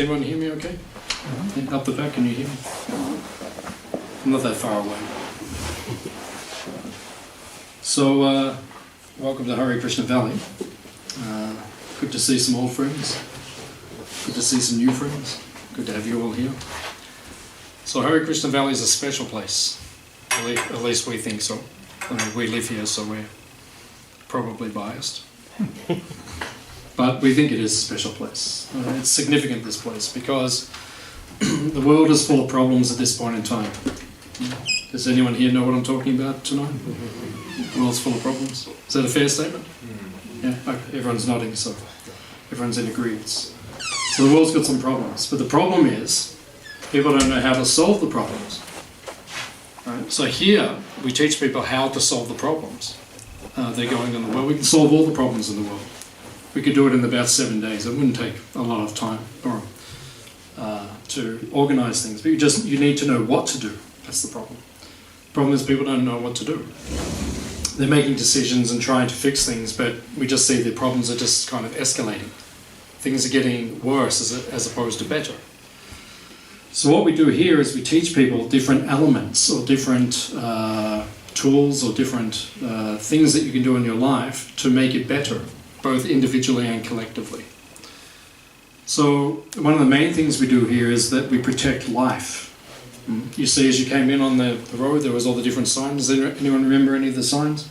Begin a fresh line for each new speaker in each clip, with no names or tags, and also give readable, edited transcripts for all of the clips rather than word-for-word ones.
Can everyone hear me okay? Yeah, up the back, can you hear me? I'm not that far away. So, welcome to Hare Krishna Valley. Good to see some old friends. Good to see some new friends. Good to have you all here. So Hare Krishna Valley is a special place. At least we think so. I mean, we live here, so we're probably biased. But we think it is a special place. It's significant, this place, because the world is full of problems at this point in time. Does anyone here know what I'm talking about tonight? The world's full of problems. Is that a fair statement? Yeah, okay. Everyone's nodding, so everyone's in agreement. So the world's got some problems, but the problem is people don't know how to solve the problems. Right? So here we teach people how to solve the problems that are going on in the world. We can solve all the problems in the world. We could do it in about 7 days. It wouldn't take a lot of time to organise things, but you need to know what to do. That's the problem. The problem is people don't know what to do. They're making decisions and trying to fix things, but we just see the problems are just kind of escalating. Things are getting worse as opposed to better. So what we do here is we teach people different elements or different tools or different things that you can do in your life to make it better, both individually and collectively. So one of the main things we do here is that we protect life. You see, as you came in on the road, there was all the different signs. Does anyone remember any of the signs?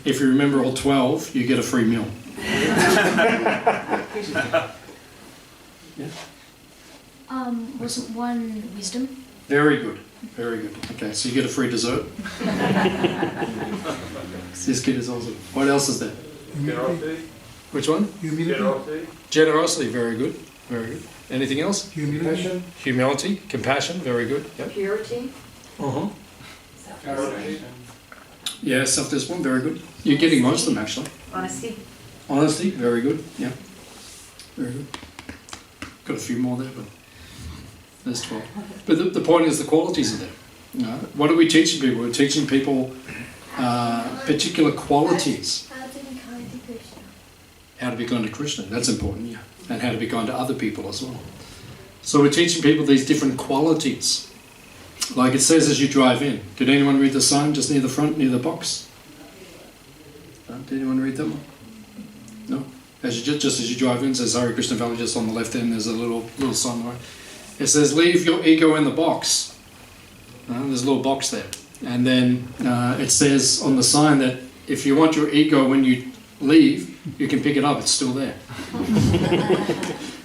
If you remember all 12, you get a free meal.
Yeah. Wasn't one wisdom?
Very good, very good. Okay, so you get a free dessert. This kid is awesome. What else is there?
Generosity.
Which one?
Generosity.
Generosity, very good, very good. Anything else?
Humility.
Humility, compassion, very good. Yep.
Purity.
Uh-huh.
Self-discipline.
Yeah, self-discipline, very good. You're getting most of them, actually.
Honesty.
Honesty, very good. Yeah, very good. Got a few more there, but there's 12. But the point is the qualities are there. You know, what are we teaching people? We're teaching people particular qualities.
How to be kind to Krishna.
How to be kind to Krishna, that's important, yeah. And how to be kind to other people as well. So we're teaching people these different qualities. Like it says as you drive in. Did anyone read the sign just near the front, near the box? Did anyone read that one? No? Just as you drive in, it says Hare Krishna Valley just on the left end, there's a little sign there. It says leave your ego in the box. There's a little box there. And then it says on the sign that if you want your ego when you leave, you can pick it up, it's still there.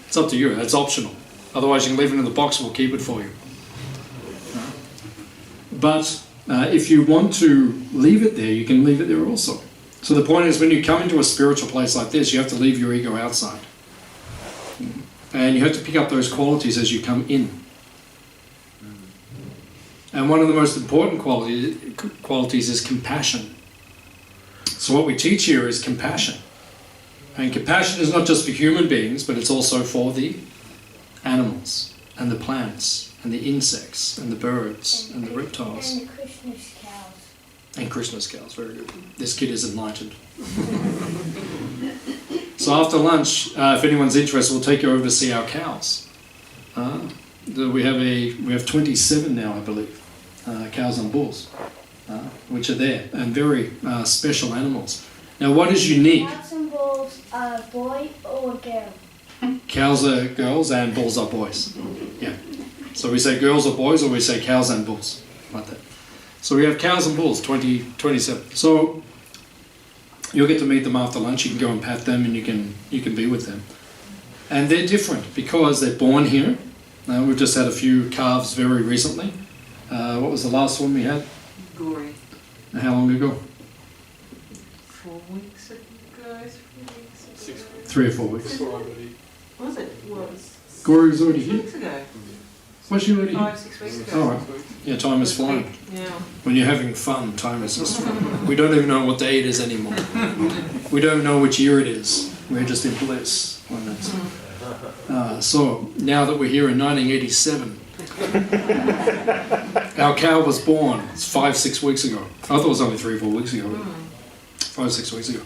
It's up to you, that's optional. Otherwise you can leave it in the box, we'll keep it for you. But if you want to leave it there, you can leave it there also. So the point is when you come into a spiritual place like this, you have to leave your ego outside. And you have to pick up those qualities as you come in. And one of the most important qualities is compassion. So what we teach here is compassion. And compassion is not just for human beings, but it's also for the animals, and the plants, and the insects, and the birds, and the reptiles.
And the Krishna's cows.
And Krishna's cows, very good. This kid is enlightened. So after lunch, if anyone's interested, we'll take you over to see our cows. We have 27 now, I believe, cows and bulls, which are there, and very special animals. Now, what is unique?
Cows and bulls are a boy or a girl.
Cows are girls and bulls are boys. Yeah. So we say girls or boys, or we say cows and bulls, like that. So we have cows and bulls, 27. So you'll get to meet them after lunch. You can go and pat them, and you can be with them. And they're different because they're born here. We've just had a few calves very recently. What was the last one we had?
Glory.
How long ago?
4 weeks ago. 3 weeks ago.
3 or 4 weeks.
Was it? Was.
Gory was already
6
here.
weeks ago.
Was she already here?
5, 6 weeks ago.
Oh, right. Yeah, time is flying.
Yeah.
When you're having fun, time is just flying. We don't even know what day it is anymore. We don't know which year it is. We're just in bliss. So, now that we're here in 1987, our cow was born 5, 6 weeks ago. I thought it was only 3 or 4 weeks ago. 5, 6 weeks ago.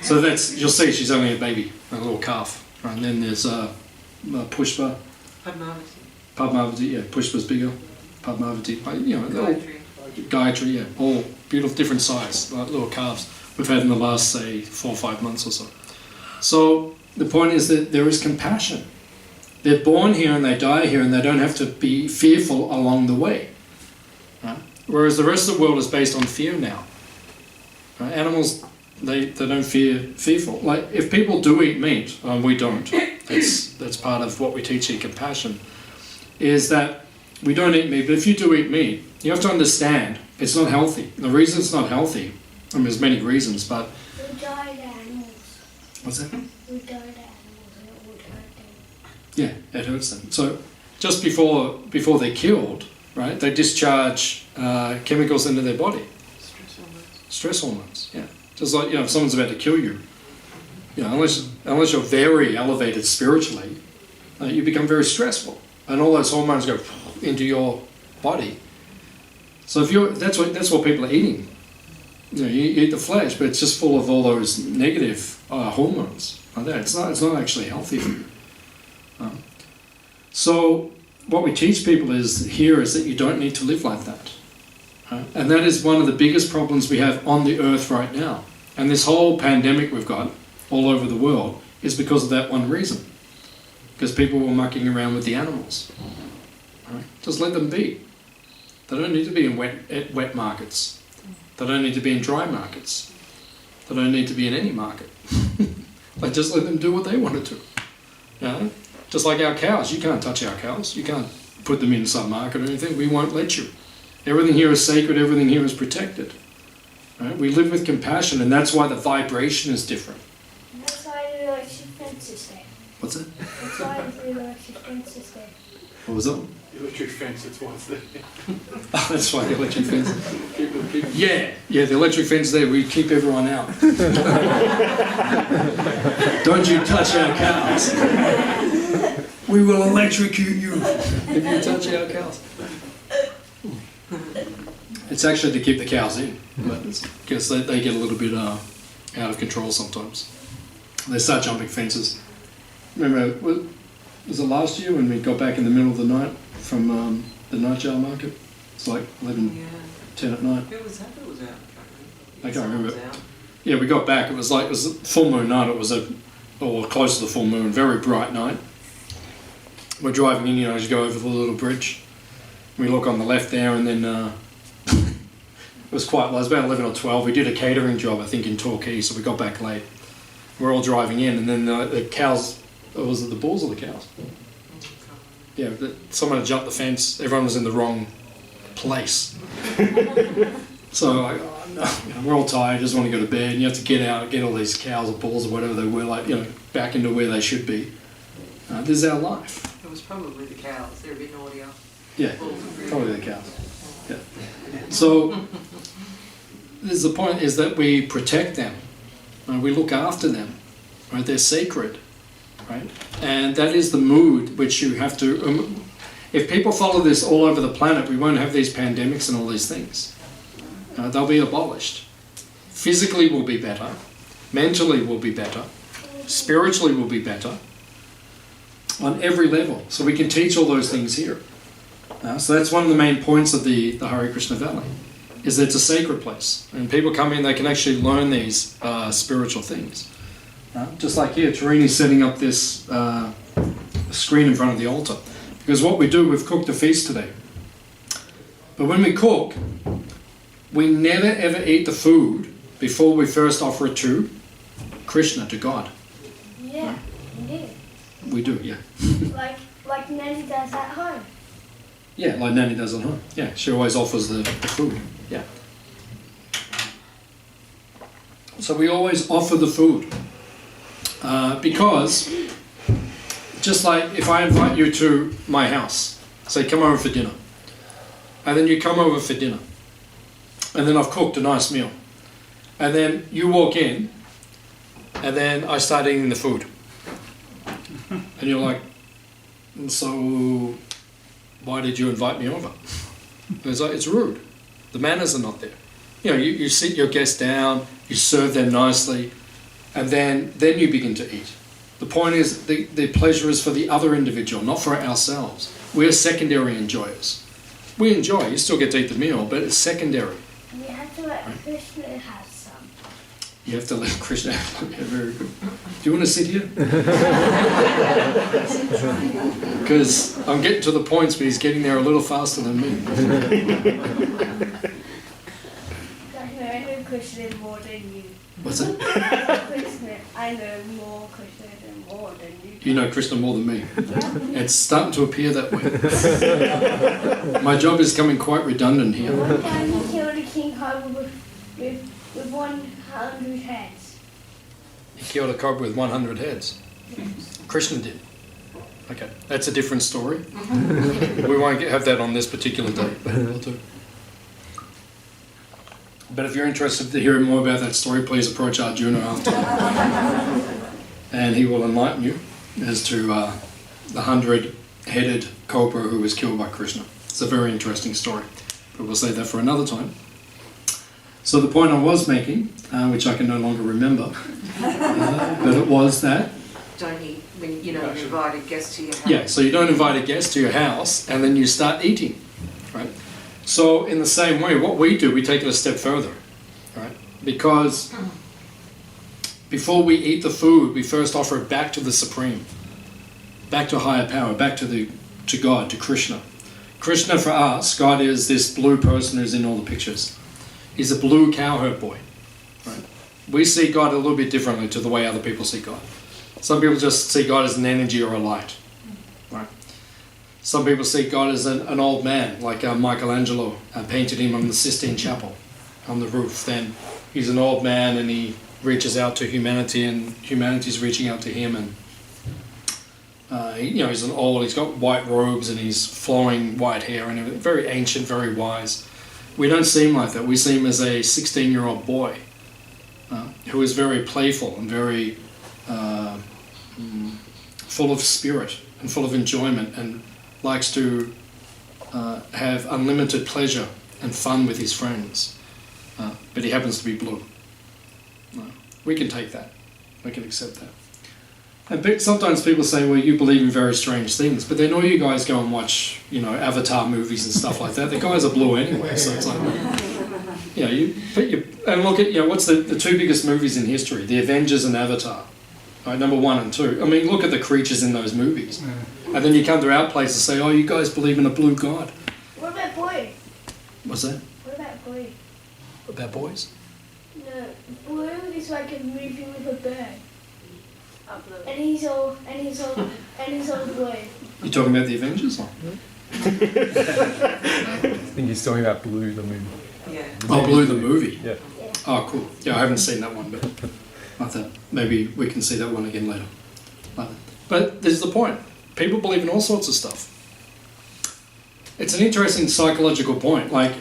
So that's, you'll see she's only a baby, a little calf. And then there's Pushpa, Padmavati, yeah, Pushpa's bigger, Padmavati, you know, they're all Gayatri, yeah, all beautiful, different size, like little calves we've had in the last, say, 4 or 5 months or so. So the point is that there is compassion. They're born here and they die here and they don't have to be fearful along the way. Right? Whereas the rest of the world is based on fear now. Right? Animals, they don't fearful. Like if people do eat meat, we don't. That's part of what we teach here, compassion, is that we don't eat meat, but if you do eat meat, you have to understand it's not healthy. The reason it's not healthy, I mean there's many reasons, but...
We died animals.
What's that?
We died animals and it would hurt them.
Yeah, it hurts them. So just before they're killed, right, they discharge chemicals into their body. Stress hormones, yeah. Just like, you know, if someone's about to kill you, you know, unless you're very elevated spiritually, you become very stressful. And all those hormones go into your body. So if that's what people are eating. You know, you eat the flesh, but it's just full of all those negative hormones like that. It's not actually healthy for you. So what we teach people is that you don't need to live like that. And that is one of the biggest problems we have on the earth right now. And this whole pandemic we've got all over the world is because of that one reason. Because people were mucking around with the animals. Right? Just let them be. They don't need to be in wet markets. They don't need to be in dry markets. They don't need to be in any market. Like just let them do what they want to do. You know? Just like our cows. You can't touch our cows. You can't put them in some market or anything. We won't let you. Everything here is sacred. Everything here is protected. Right? We live with compassion, and that's why the vibration is different.
And that's why the electric fence is there.
What's that?
That's why the electric fence is there.
What was that?
Electric fence, that's why it's there.
Oh, that's why the electric fence. Yeah, the electric fence there, we keep everyone out. Don't you touch our cows. We will electrocute you if you touch our cows. It's actually to keep the cows in, but because they get a little bit out of control sometimes. They start jumping fences. Remember, was it last year when we got back in the middle of the night from the nightjar market? It's like 11, 10 at night.
Who was that? Who was out?
I can't remember. Yeah, we got back. It was a full moon night. It was or close to the full moon, very bright night. We're driving in, as you go over the little bridge. We look on the left there, and then it was quite late. It was about 11 or 12. We did a catering job, I think, in Torquay, so we got back late. We're all driving in, and then the cows. Was it the bulls or the cows? Yeah, someone had jumped the fence. Everyone was in the wrong place. So like, oh, no, we're all tired. Just want to go to bed. And you have to get out, get all these cows or bulls or whatever they were, back into where they should be. This is our life.
It was probably the cows. They were getting audio.
Yeah, probably the cows. Yeah. So the point is that we protect them. We look after them. Right? They're sacred. Right? And that is the mood which you have to... if people follow this all over the planet, we won't have these pandemics and all these things. They'll be abolished. Physically we'll be better. Mentally we'll be better. Spiritually we'll be better. On every level. So we can teach all those things here. So that's one of the main points of the Hare Krishna Valley, is that it's a sacred place. And people come in, they can actually learn these spiritual things. Just like here, Tarini's setting up this screen in front of the altar. Because what we do, we've cooked a feast today. But when we cook, we never ever eat the food before we first offer it to Krishna, to God.
Yeah, we do.
We do, yeah.
Like Nanny does at home.
Yeah, like Nanny does at home. Yeah, she always offers the food. Yeah. So we always offer the food. Because, just like if I invite you to my house, say come over for dinner, and then you come over for dinner, and then I've cooked a nice meal, and then you walk in, and then I start eating the food, and you're like, so why did you invite me over? And it's like, it's rude. The manners are not there. You sit your guests down, you serve them nicely, and then you begin to eat. The point is the pleasure is for the other individual, not for ourselves. We're secondary enjoyers. We enjoy, you still get to eat the meal, but it's secondary.
You have to let Krishna have some.
You have to let Krishna have it. Very good. Do you want to sit here? Because I'm getting to the points, but he's getting there a little faster than me.
I know Krishna more than you.
What's that?
Krishna, I know more Krishna more than you.
You know Krishna more than me.
Yeah.
It's starting to appear that way. My job is becoming quite redundant here.
One time he killed a king cobra with 100 heads.
He killed a cobra with 100 heads. Krishna did. Okay, that's a different story. We won't have that on this particular day, but we'll do. But if you're interested to hear more about that story, please approach Arjuna after. And he will enlighten you as to the 100-headed cobra who was killed by Krishna. It's a very interesting story, but we'll save that for another time. So the point I was making, which I can no longer remember, but it was that...
Don't eat when you invite a guest to your house.
Yeah, so you don't invite a guest to your house and then you start eating, right? So in the same way, what we do, we take it a step further, right? Because before we eat the food, we first offer it back to the Supreme, back to a higher power, back to God, to Krishna. Krishna for us, God is this blue person who's in all the pictures. He's a blue cowherd boy, right? We see God a little bit differently to the way other people see God. Some people just see God as an energy or a light, right? Some people see God as an old man, like Michelangelo painted him on the Sistine Chapel on the roof. Then he's an old man and he reaches out to humanity and humanity's reaching out to him. And he's he's got white robes and he's flowing white hair and everything. Very ancient, very wise. We don't see him like that. We see him as a 16-year-old boy who is very playful and very full of spirit and full of enjoyment and likes to have unlimited pleasure and fun with his friends. But he happens to be blue. We can take that. We can accept that. And sometimes people say, well, you believe in very strange things, but then all you guys go and watch, Avatar movies and stuff like that. The guys are blue anyway, so it's like, and look at, what's the two biggest movies in history? The Avengers and Avatar. Right, number 1 and 2. I mean, look at the creatures in those movies. And then you come to our place and say, oh, you guys believe in a blue god.
What about boy?
What's that?
What about boy?
About boys?
No, blue is like a movie with a bird. And he's all blue.
You talking about the Avengers? Or?
I think he's talking about Blue, the movie.
Yeah.
Oh, Blue the movie?
Yeah.
Oh, cool. Yeah, I haven't seen that one, but I thought maybe we can see that one again later. But this is the point. People believe in all sorts of stuff. It's an interesting psychological point. Like,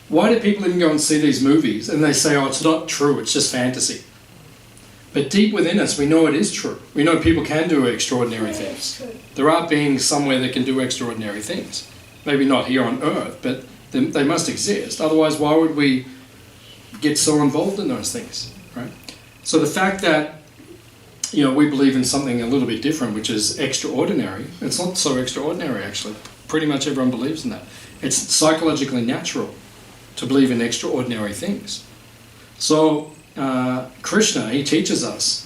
why do people even go and see these movies and they say, oh, it's not true, it's just fantasy? But deep within us, we know it is true. We know people can do extraordinary things. There are beings somewhere that can do extraordinary things. Maybe not here on Earth, but they must exist. Otherwise, why would we get so involved in those things, right? So the fact that, we believe in something a little bit different, which is extraordinary, it's not so extraordinary, actually. Pretty much everyone believes in that. It's psychologically natural to believe in extraordinary things. So Krishna, he teaches us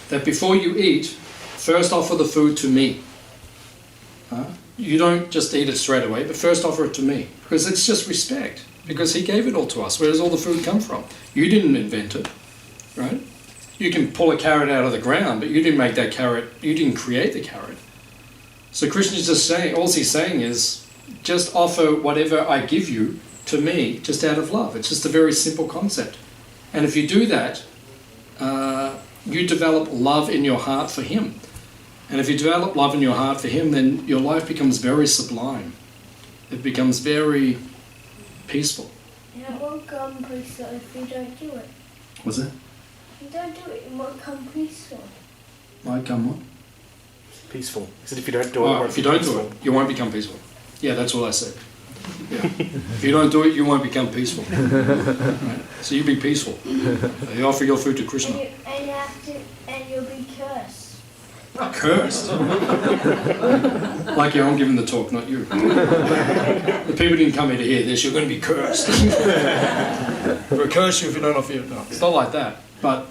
that before you eat, first offer the food to me. You don't just eat it straight away, but first offer it to me. Because it's just respect. Because he gave it all to us. Where does all the food come from? You didn't invent it, right? You can pull a carrot out of the ground, but you didn't make that carrot, you didn't create the carrot. So Krishna's just saying, all he's saying is, just offer whatever I give you to me, just out of love. It's just a very simple concept. And if you do that, you develop love in your heart for him. And if you develop love in your heart for him, then your life becomes very sublime. It becomes very peaceful.
And it won't come peaceful if you don't do it.
What's that?
If you don't do it, it won't come peaceful.
Might come what?
Peaceful. He said if you don't do it,
If you don't do it, you won't become peaceful. Yeah, that's what I said. Yeah. If you don't do it, you won't become peaceful. Right? So you be peaceful. You offer your food to Krishna.
And you'll be cursed.
Cursed. Like, I'm giving the talk, not you. The people didn't come here to hear this. You're going to be cursed. We'll curse you if you don't offer. No, it's not like that. But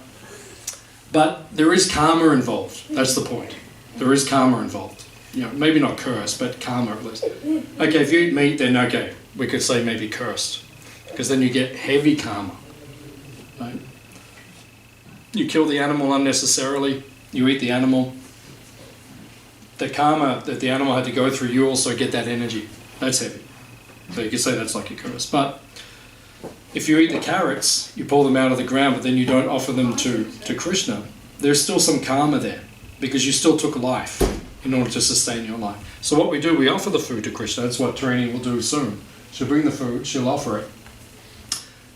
there is karma involved. That's the point. There is karma involved. Maybe not cursed, but karma at least. Okay, if you eat meat, then okay, we could say maybe cursed, because then you get heavy karma. Right? You kill the animal unnecessarily. You eat the animal. The karma that the animal had to go through, you also get that energy. That's heavy. So you could say that's like a curse. But if you eat the carrots, you pull them out of the ground, but then you don't offer them to Krishna, there's still some karma there, because you still took life in order to sustain your life. So what we do, we offer the food to Krishna. That's what Trini will do soon. She'll bring the food, she'll offer it.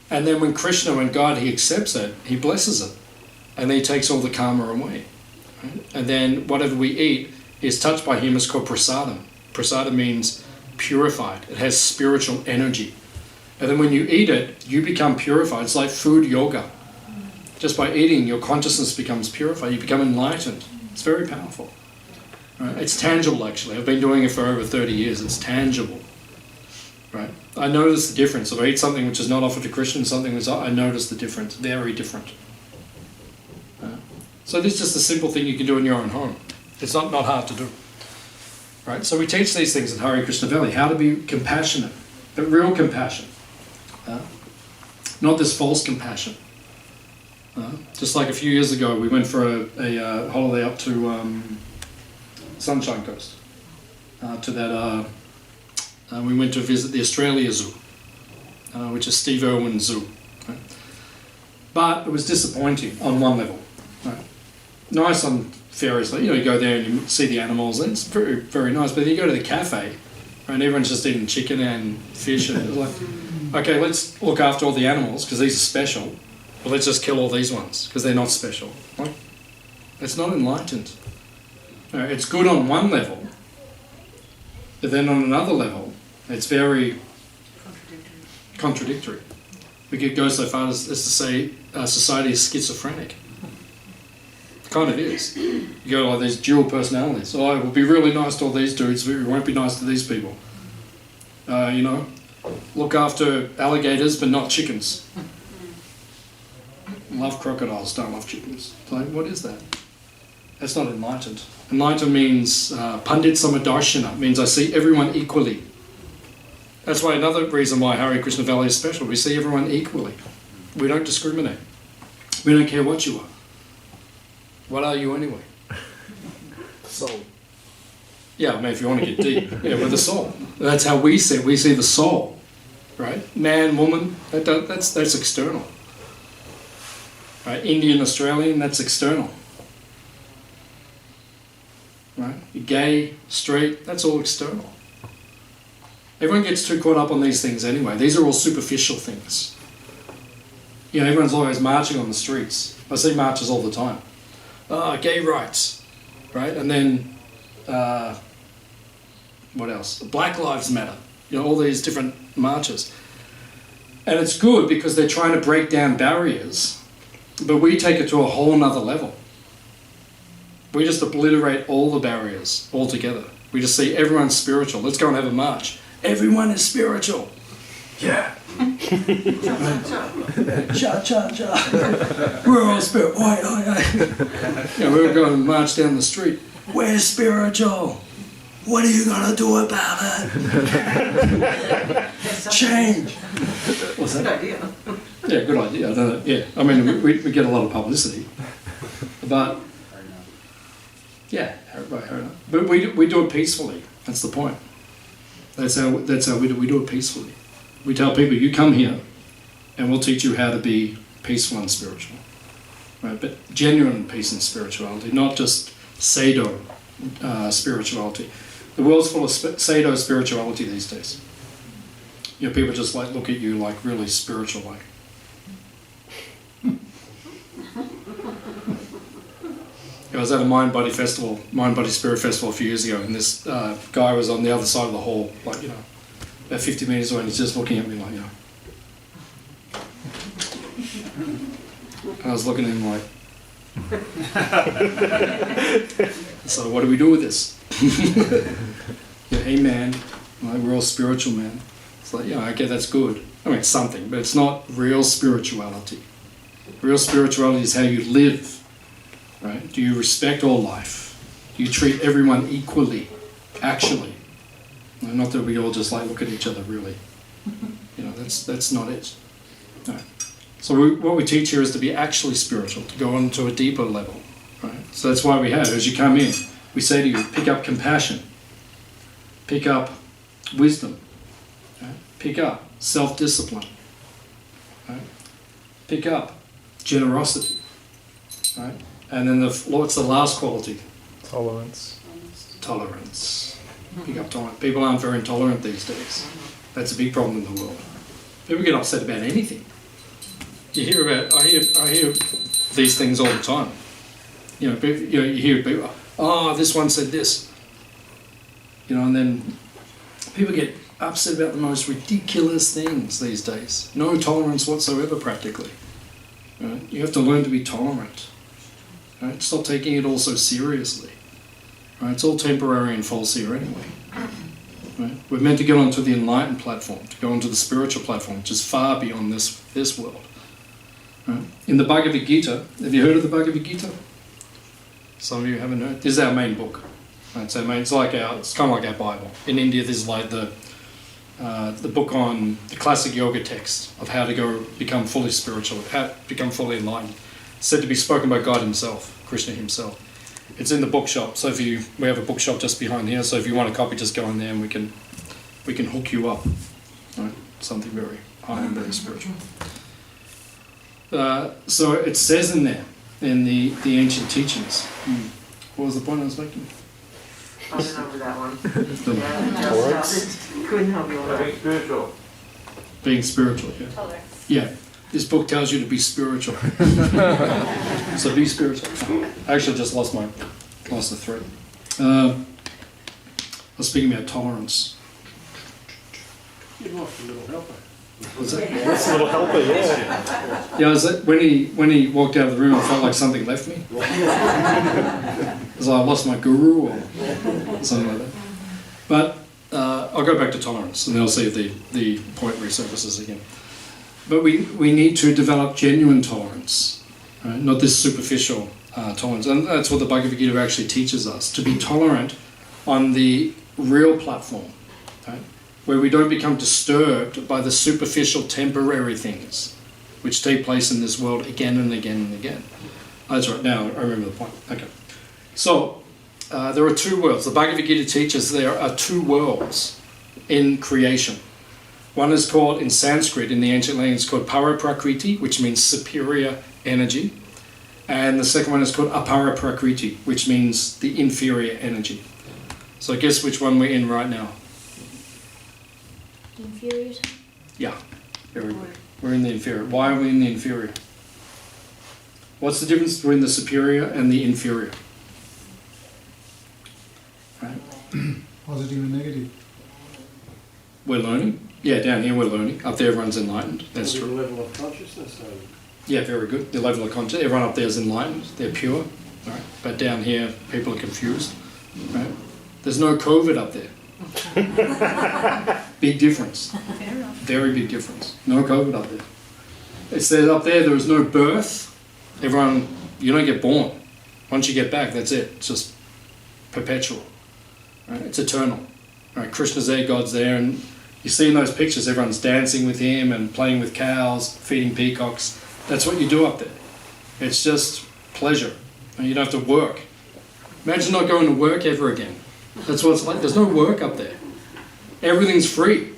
And then when God, he accepts it, he blesses it. And then he takes all the karma away. Right? And then whatever we eat is touched by him. It's called prasadam. Prasadam means purified. It has spiritual energy. And then when you eat it, you become purified. It's like food yoga. Just by eating, your consciousness becomes purified. You become enlightened. It's very powerful. Right? It's tangible, actually. I've been doing it for over 30 years. It's tangible. Right? I notice the difference. If I eat something which is not offered to Krishna and something that's, I notice the difference. Very different. So this is just a simple thing you can do in your own home. It's not hard to do. Right? So we teach these things at Hare Krishna Valley, how to be compassionate, but real compassion. Not this false compassion. Just like a few years ago, we went for a holiday up to Sunshine Coast. We went to visit the Australia Zoo, which is Steve Irwin's zoo. Right? But it was disappointing on one level. Right? Nice on various, you go there and you see the animals, and it's very, very nice. But then you go to the cafe, and everyone's just eating chicken and fish, and it's like, okay, let's look after all the animals because these are special, but let's just kill all these ones because they're not special. Like, it's not enlightened. It's good on one level, but then on another level, it's very contradictory. We could go so far as to say society is schizophrenic. It kind of is. You go like these dual personalities. Oh, we'll be really nice to all these dudes, but we won't be nice to these people. Look after alligators, but not chickens. Love crocodiles, don't love chickens. Like, what is that? That's not enlightened. Enlightened means pandit samadarshana, means I see everyone equally. That's why another reason why Hare Krishna Valley is special. We see everyone equally. We don't discriminate. We don't care what you are. What are you anyway?
Soul.
Yeah, I mean, if you want to get deep, we're the soul. That's how we see it. We see the soul, right? Man, woman, that's external. Right? Indian, Australian, that's external. Right? You're gay, straight, that's all external. Everyone gets too caught up on these things anyway. These are all superficial things. Everyone's always marching on the streets. I see marches all the time. Gay rights, right? And then, what else? Black Lives Matter. All these different marches. And it's good because they're trying to break down barriers, but we take it to a whole nother level. We just obliterate all the barriers altogether. We just see everyone's spiritual. Let's go and have a march. Everyone is spiritual. Yeah. Cha, cha, cha. We're all spiritual. We're going to march down the street. We're spiritual. What are you going to do about it? Change. What's that? Good idea. Yeah, good idea. I don't know. Yeah, I mean, we get a lot of publicity. But, yeah, right. But we do it peacefully. That's the point. That's how we do it peacefully. We tell people, you come here and we'll teach you how to be peaceful and spiritual. Right? But genuine peace and spirituality, not just pseudo spirituality. The world's full of pseudo spirituality these days. People just look at you like really spiritual like. I was at a Mind Body Spirit Festival a few years ago, and this guy was on the other side of the hall, about 50 metres away, and he's just looking at me like, And I was looking at him like, So what do we do with this? Yeah, hey man, like we're all spiritual, man. It's like, yeah, okay, that's good. I mean, it's something, but it's not real spirituality. Real spirituality is how you live, right? Do you respect all life? Do you treat everyone equally, actually? Not that we all just like look at each other, really. You know, that's not it. No. So what we teach here is to be actually spiritual, to go on to a deeper level, right? So that's why we have, as you come in, we say to you, pick up compassion, pick up wisdom, right? Pick up self-discipline, right? Pick up generosity, right? And then what's the last quality?
Tolerance.
Tolerance. Pick up tolerance. People aren't very intolerant these days. That's a big problem in the world. People get upset about anything. I hear these things all the time. You hear people, oh, this one said this. And then people get upset about the most ridiculous things these days. No tolerance whatsoever, practically. Right? You have to learn to be tolerant. Right? Stop taking it all so seriously. Right? It's all temporary and false here anyway. Right? We're meant to get onto the enlightened platform, to go onto the spiritual platform, which is far beyond this world. Right? In the Bhagavad Gita, have you heard of the Bhagavad Gita? Some of you haven't heard. This is our main book. Right? So it's kind of like our Bible. In India, there's like the book on the classic yoga text of how to go become fully spiritual, how to become fully enlightened. It's said to be spoken by God himself, Krishna himself. It's in the bookshop. So we have a bookshop just behind here. So if you want a copy, just go in there and we can hook you up. Right? Something very high and very spiritual. So it says in there, in the ancient teachings. What was the point I was making?
I don't know that one.
Tolerance?
Couldn't help you on that.
Being spiritual.
Being spiritual, yeah.
Tolerance.
Yeah. This book tells you to be spiritual. So be spiritual. I actually just lost the thread. I was speaking about tolerance.
You lost a little helper.
Was that?
That's a little helper, yeah.
Yeah, when he walked out of the room, I felt like something left me. Because I lost my guru or something like that. But I'll go back to tolerance, and then I'll see if the point resurfaces again. But we need to develop genuine tolerance, right? Not this superficial tolerance. And that's what the Bhagavad Gita actually teaches us, to be tolerant on the real platform, right? Where we don't become disturbed by the superficial temporary things which take place in this world again and again and again. That's right, now I remember the point. Okay. So, there are two worlds. The Bhagavad Gita teaches there are two worlds in creation. One is called, in Sanskrit, in the ancient language, it's called Paraprakriti, which means superior energy. And the second one is called Aparaprakriti, which means the inferior energy. So guess which one we're in right now?
Inferior.
Yeah, very good. We're in the inferior. Why are we in the inferior? What's the difference between the superior and the inferior? Right?
Positive and negative.
We're learning. Yeah, down here we're learning. Up there everyone's enlightened. That's
The
true.
level of consciousness.
Yeah, very good. The level of consciousness. Everyone up there is enlightened. They're pure. Right? But down here people are confused. Right? There's no COVID up there. Big difference. Very big difference. No COVID up there. It says up there is no birth. Everyone, you don't get born. Once you get back, that's it. It's just perpetual. Right? It's eternal. Right? Krishna's there, God's there, and you see in those pictures, everyone's dancing with him and playing with cows, feeding peacocks. That's what you do up there. It's just pleasure. And you don't have to work. Imagine not going to work ever again. That's what it's like. There's no work up there. Everything's free.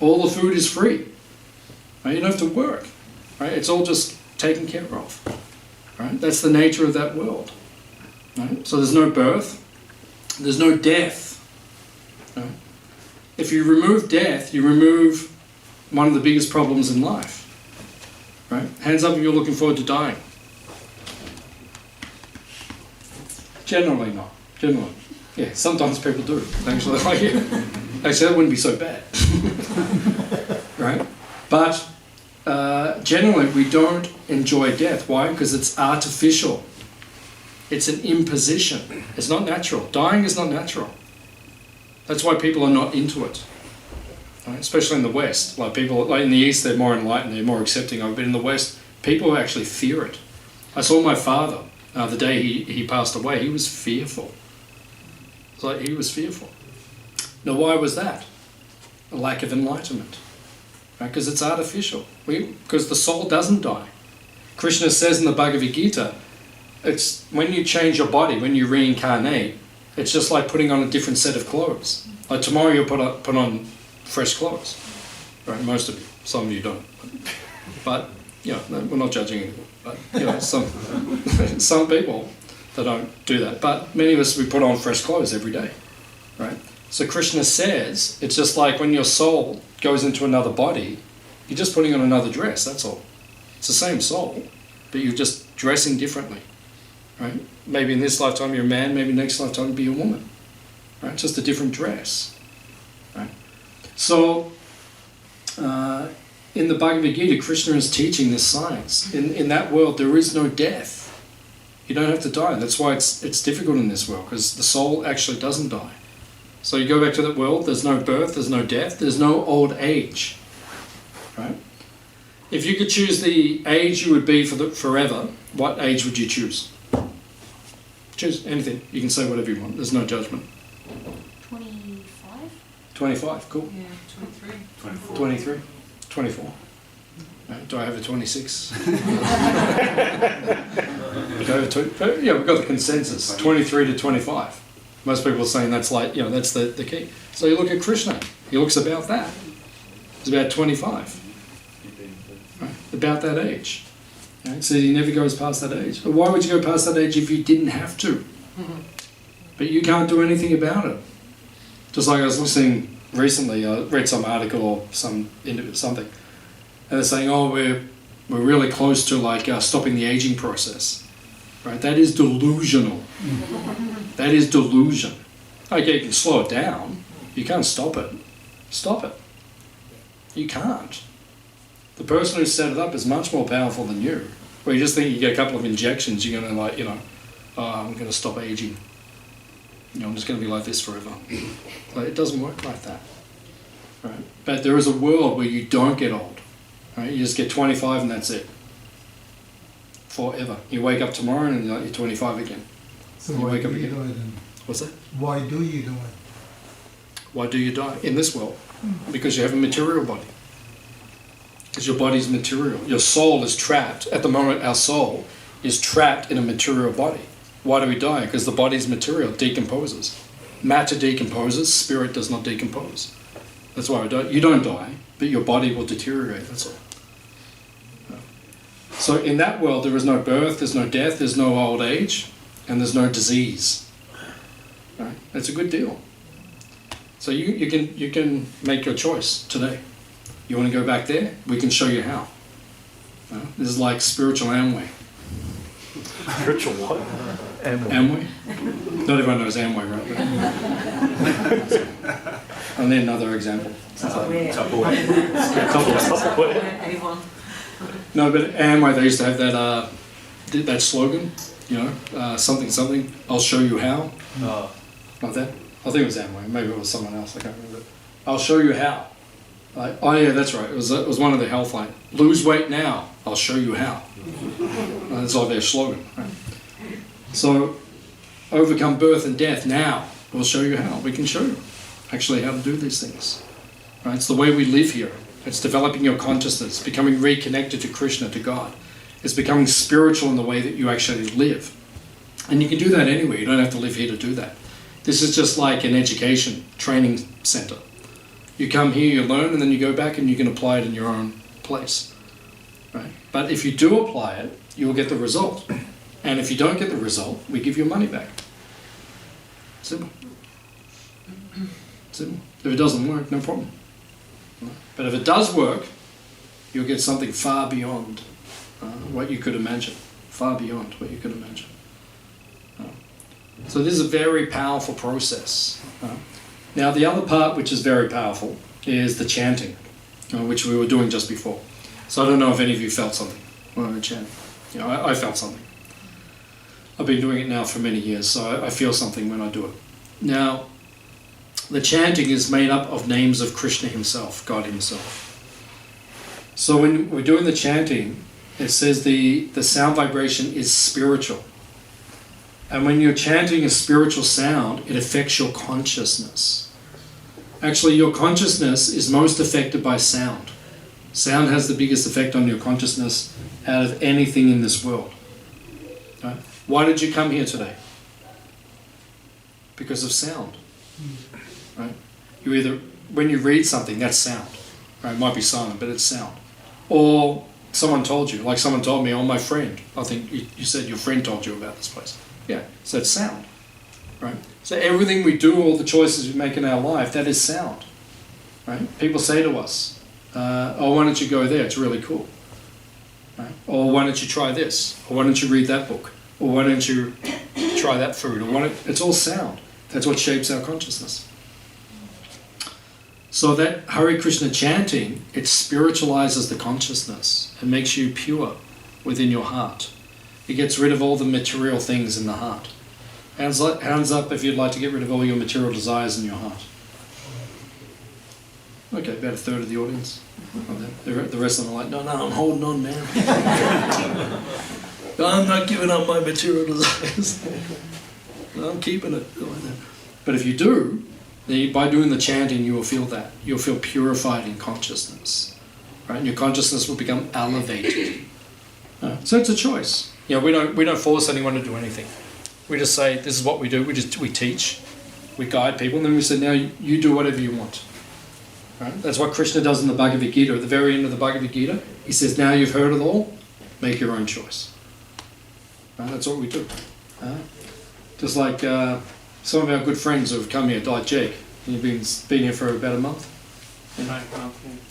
All the food is free. Right? You don't have to work. Right? It's all just taken care of. Right? That's the nature of that world. Right? So there's no birth. There's no death. Right? If you remove death, you remove one of the biggest problems in life. Right? Hands up if you're looking forward to dying. Generally not. Generally. Yeah, sometimes people do. Actually, actually that wouldn't be so bad. Right? But generally we don't enjoy death. Why? Because it's artificial. It's an imposition. It's not natural. Dying is not natural. That's why people are not into it. Right? Especially in the West. Like people, like in the East, they're more enlightened, they're more accepting of it. But in the West, people actually fear it. I saw my father the day he passed away. He was fearful. It's like he was fearful. Now, why was that? A lack of enlightenment. Right? Because it's artificial. Because the soul doesn't die. Krishna says in the Bhagavad Gita, it's when you change your body, when you reincarnate, it's just like putting on a different set of clothes. Like tomorrow you'll put on fresh clothes. Right? Most of you. Some of you don't. But, you know, we're not judging anyone. But, you know, some people, they don't do that. But many of us, we put on fresh clothes every day. Right? So Krishna says, it's just like when your soul goes into another body, you're just putting on another dress, that's all. It's the same soul, but you're just dressing differently. Right? Maybe in this lifetime you're a man, maybe next lifetime you'll be a woman. Right? Just a different dress. Right? So, in the Bhagavad Gita, Krishna is teaching this science. In that world, there is no death. You don't have to die. That's why it's difficult in this world, because the soul actually doesn't die. So you go back to that world, there's no birth, there's no death, there's no old age. Right? If you could choose the age you would be forever, what age would you choose? Choose anything. You can say whatever you want. There's no judgment.
25?
25, cool.
Yeah, 23.
24.
23, 24. Do I have a 26? Yeah, we've got the consensus. 23 to 25. Most people are saying that's like, you know, that's the key. So you look at Krishna. He looks about that. He's about 25. Right? About that age. Right? So he never goes past that age. But why would you go past that age if you didn't have to? But you can't do anything about it. Just like I was listening recently, I read some article or something, and they're saying, oh, we're really close to like stopping the aging process. Right? That is delusional. That is delusion. Okay, you can slow it down. You can't stop it. Stop it. You can't. The person who set it up is much more powerful than you. Where you just think you get a couple of injections, you're going to like, you know, oh, I'm going to stop aging. You know, I'm just going to be like this forever. Like, it doesn't work like that. Right? But there is a world where you don't get old. Right? You just get 25 and that's it. Forever. You wake up tomorrow and you're 25 again.
So
You
why
wake
do
up
you
again.
do it then?
What's that?
Why do you do it?
Why do you die? In this world. Because you have a material body. Because your body's material. Your soul is trapped. At the moment, our soul is trapped in a material body. Why do we die? Because the body's material decomposes. Matter decomposes, spirit does not decompose. That's why we die. You don't die, but your body will deteriorate, that's all. So in that world, there is no birth, there's no death, there's no old age, and there's no disease. Right? That's a good deal. So you can make your choice today. You want to go back there? We can show you how. This is like spiritual Amway.
Spiritual what?
Amway? Not everyone knows Amway, right? And then another example.
Anyone?
No, but Amway, they used to have that slogan, you know, something, I'll show you how. Like that. I think it was Amway, maybe it was someone else, I can't remember. I'll show you how. Like, oh yeah, that's right, it was one of the health lines. Lose weight now, I'll show you how. That's like their slogan, right? So, overcome birth and death now, we'll show you how. We can show you actually how to do these things. Right? It's the way we live here. It's developing your consciousness, becoming reconnected to Krishna, to God. It's becoming spiritual in the way that you actually live. And you can do that anywhere. You don't have to live here to do that. This is just like an education training center. You come here, you learn, and then you go back and you can apply it in your own place. Right? But if you do apply it, you will get the result. And if you don't get the result, we give your money back. Simple. Simple. If it doesn't work, no problem. But if it does work, you'll get something far beyond what you could imagine. Far beyond what you could imagine. So this is a very powerful process. Now the other part which is very powerful is the chanting, which we were doing just before. So I don't know if any of you felt something when I chanted. You know, I felt something. I've been doing it now for many years, so I feel something when I do it. Now, the chanting is made up of names of Krishna himself, God himself. So when we're doing the chanting, it says the sound vibration is spiritual. And when you're chanting a spiritual sound, it affects your consciousness. Actually, your consciousness is most affected by sound. Sound has the biggest effect on your consciousness out of anything in this world. Right? Why did you come here today? Because of sound. Right? You either, when you read something, that's sound. Right? It might be silent, but it's sound. Or someone told you, like someone told me, oh, my friend. I think you said your friend told you about this place. Yeah, so it's sound. Right? So everything we do, all the choices we make in our life, that is sound. Right? People say to us, oh, why don't you go there? It's really cool. Right? Or why don't you try this? Or why don't you read that book? Or why don't you try that food? Or it's all sound. That's what shapes our consciousness. So that Hare Krishna chanting, it spiritualizes the consciousness. It makes you pure within your heart. It gets rid of all the material things in the heart. Hands up if you'd like to get rid of all your material desires in your heart. Okay, about a third of the audience. The rest of them are like, no, I'm holding on, man. No, I'm not giving up my material desires. No, I'm keeping it. But if you do, then by doing the chanting, you will feel that. You'll feel purified in consciousness. Right? And your consciousness will become elevated. So it's a choice. You know, we don't force anyone to do anything. We just say, this is what we do. We teach. We guide people. And then we say, now you do whatever you want. Right? That's what Krishna does in the Bhagavad Gita. At the very end of the Bhagavad Gita, he says, now you've heard it all, make your own choice. Right? That's what we do. Just like some of our good friends who have come here, like Jake. You've been here for about a month.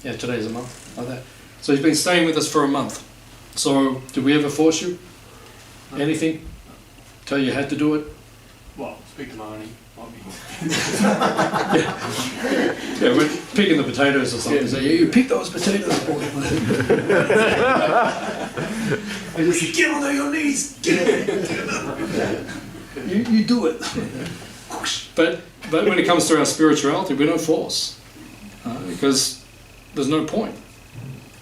Yeah, today's a month, like that. So he's been staying with us for a month. So, did we ever force you? Anything? Tell you had to do it?
Well, speak to Marnie.
Yeah, we're picking the potatoes or something. Say, yeah, you pick those potatoes, boy. I just say, get on your knees. You do it. But when it comes to our spirituality, we don't force. Because there's no point.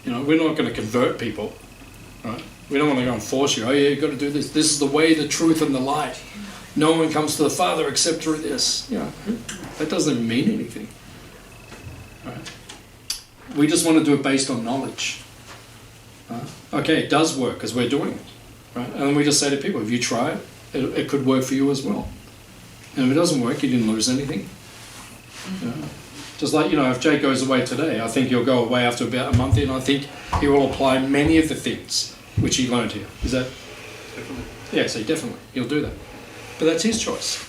You know, we're not going to convert people. Right? We don't want to go and force you. Oh yeah, you've got to do this. This is the way, the truth, and the light. No one comes to the Father except through this. You know, that doesn't mean anything. Right? We just want to do it based on knowledge. Okay, it does work because we're doing it. Right? And we just say to people, if you try it, it could work for you as well. And if it doesn't work, you didn't lose anything. Just like, you know, if Jake goes away today, I think he'll go away after about a month, and I think he will apply many of the things which he learned here. Is that?
Definitely.
Yeah, so definitely, he'll do that. But that's his choice.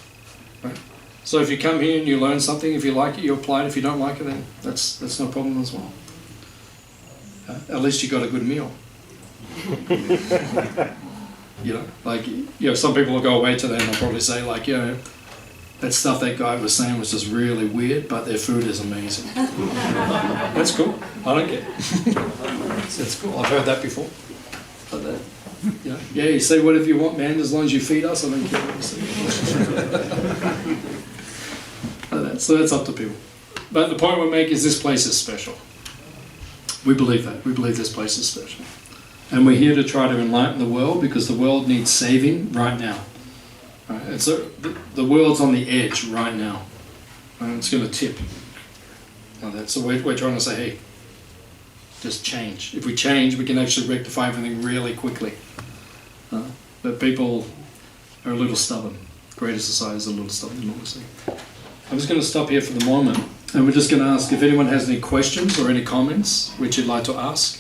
Right? So if you come here and you learn something, if you like it, you apply it. If you don't like it, then that's no problem as well. At least you got a good meal. You know, like, you know, some people will go away today and they'll probably say, like, you know, that stuff that guy was saying was just really weird, but their food is amazing. That's cool. I don't get it. That's cool. I've heard that before. But that, you know, yeah, you say whatever you want, man, as long as you feed us, I don't care what you say. So that's up to people. But the point we make is this place is special. We believe that. We believe this place is special. And we're here to try to enlighten the world because the world needs saving right now. Right? And so the world's on the edge right now. And it's going to tip. Like that. So we're trying to say, hey, just change. If we change, we can actually rectify everything really quickly. But people are a little stubborn. Greater societies are a little stubborn, obviously. I'm just going to stop here for the moment. And we're just going to ask if anyone has any questions or any comments which you'd like to ask.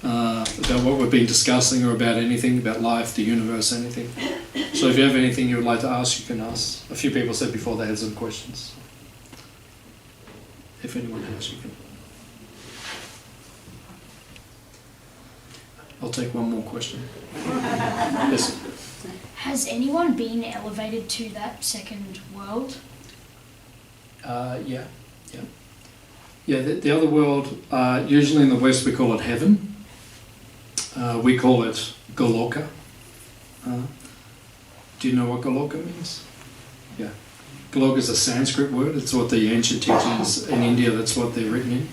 About what we've been discussing or about anything, about life, the universe, anything. So if you have anything you would like to ask, you can ask. A few people said before they had some questions. If anyone has, you can. I'll take one more question. Yes.
Has anyone been elevated to that second world?
Yeah. The other world, usually in the West we call it heaven. We call it Goloka. Do you know what Goloka means? Yeah. Goloka is a Sanskrit word. It's what the ancient teachings in India, that's what they're written in.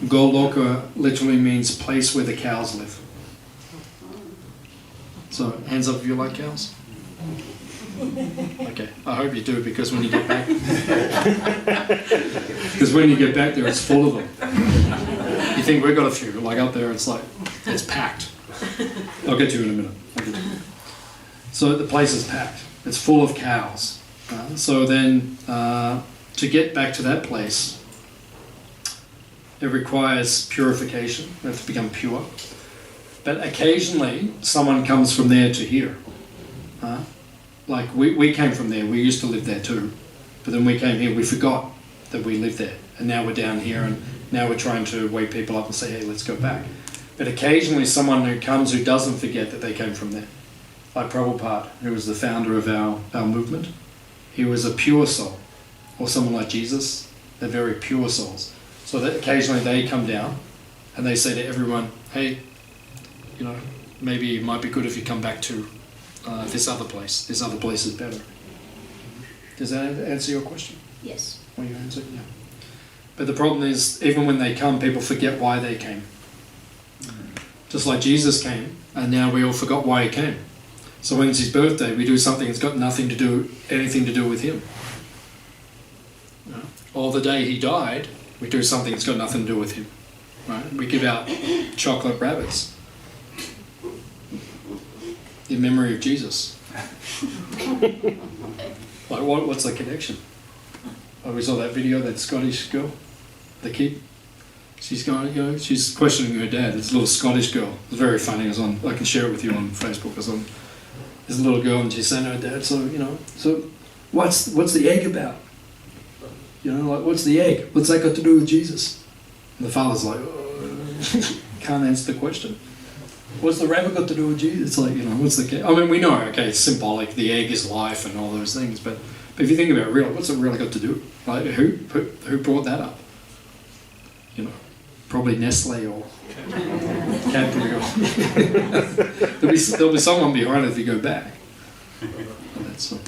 Goloka literally means place where the cows live. So, hands up if you like cows. Okay, I hope you do, because when you get back, there, it's full of them. You think we've got a few, like up there, it's like, it's packed. I'll get to you in a minute. So the place is packed. It's full of cows. So then, to get back to that place, it requires purification. We have to become pure. But occasionally, someone comes from there to here. Like we came from there. We used to live there too. But then we came here. We forgot that we lived there. And now we're down here, and now we're trying to wake people up and say, hey, let's go back. But occasionally, someone who comes who doesn't forget that they came from there. Like Prabhupada, who was the founder of our movement. He was a pure soul. Or someone like Jesus. They're very pure souls. So that occasionally they come down and they say to everyone, hey, you know, maybe it might be good if you come back to this other place. This other place is better. Does that answer your question?
Yes.
Well, you answered, yeah. But the problem is, even when they come, people forget why they came. Just like Jesus came, and now we all forgot why he came. So when it's his birthday, we do something that's got anything to do with him. Or the day he died, we do something that's got nothing to do with him. Right? We give out chocolate rabbits in memory of Jesus. Like, what's the connection? Oh, we saw that video, that Scottish girl, the kid. She's going, you know, she's questioning her dad. This little Scottish girl. It's very funny. I can share it with you on Facebook. There's a little girl, and she's saying to her dad, so what's the egg about? You know, like, what's the egg? What's that got to do with Jesus? And the father's like, oh, can't answer the question. What's the rabbit got to do with Jesus? It's like, you know, what's the... I mean, we know, okay, it's symbolic, the egg is life and all those things, but if you think about it, really, what's it really got to do? Like, who brought that up? You know, probably Nestle or Cadbury. There'll be someone behind it if you go back. And that's a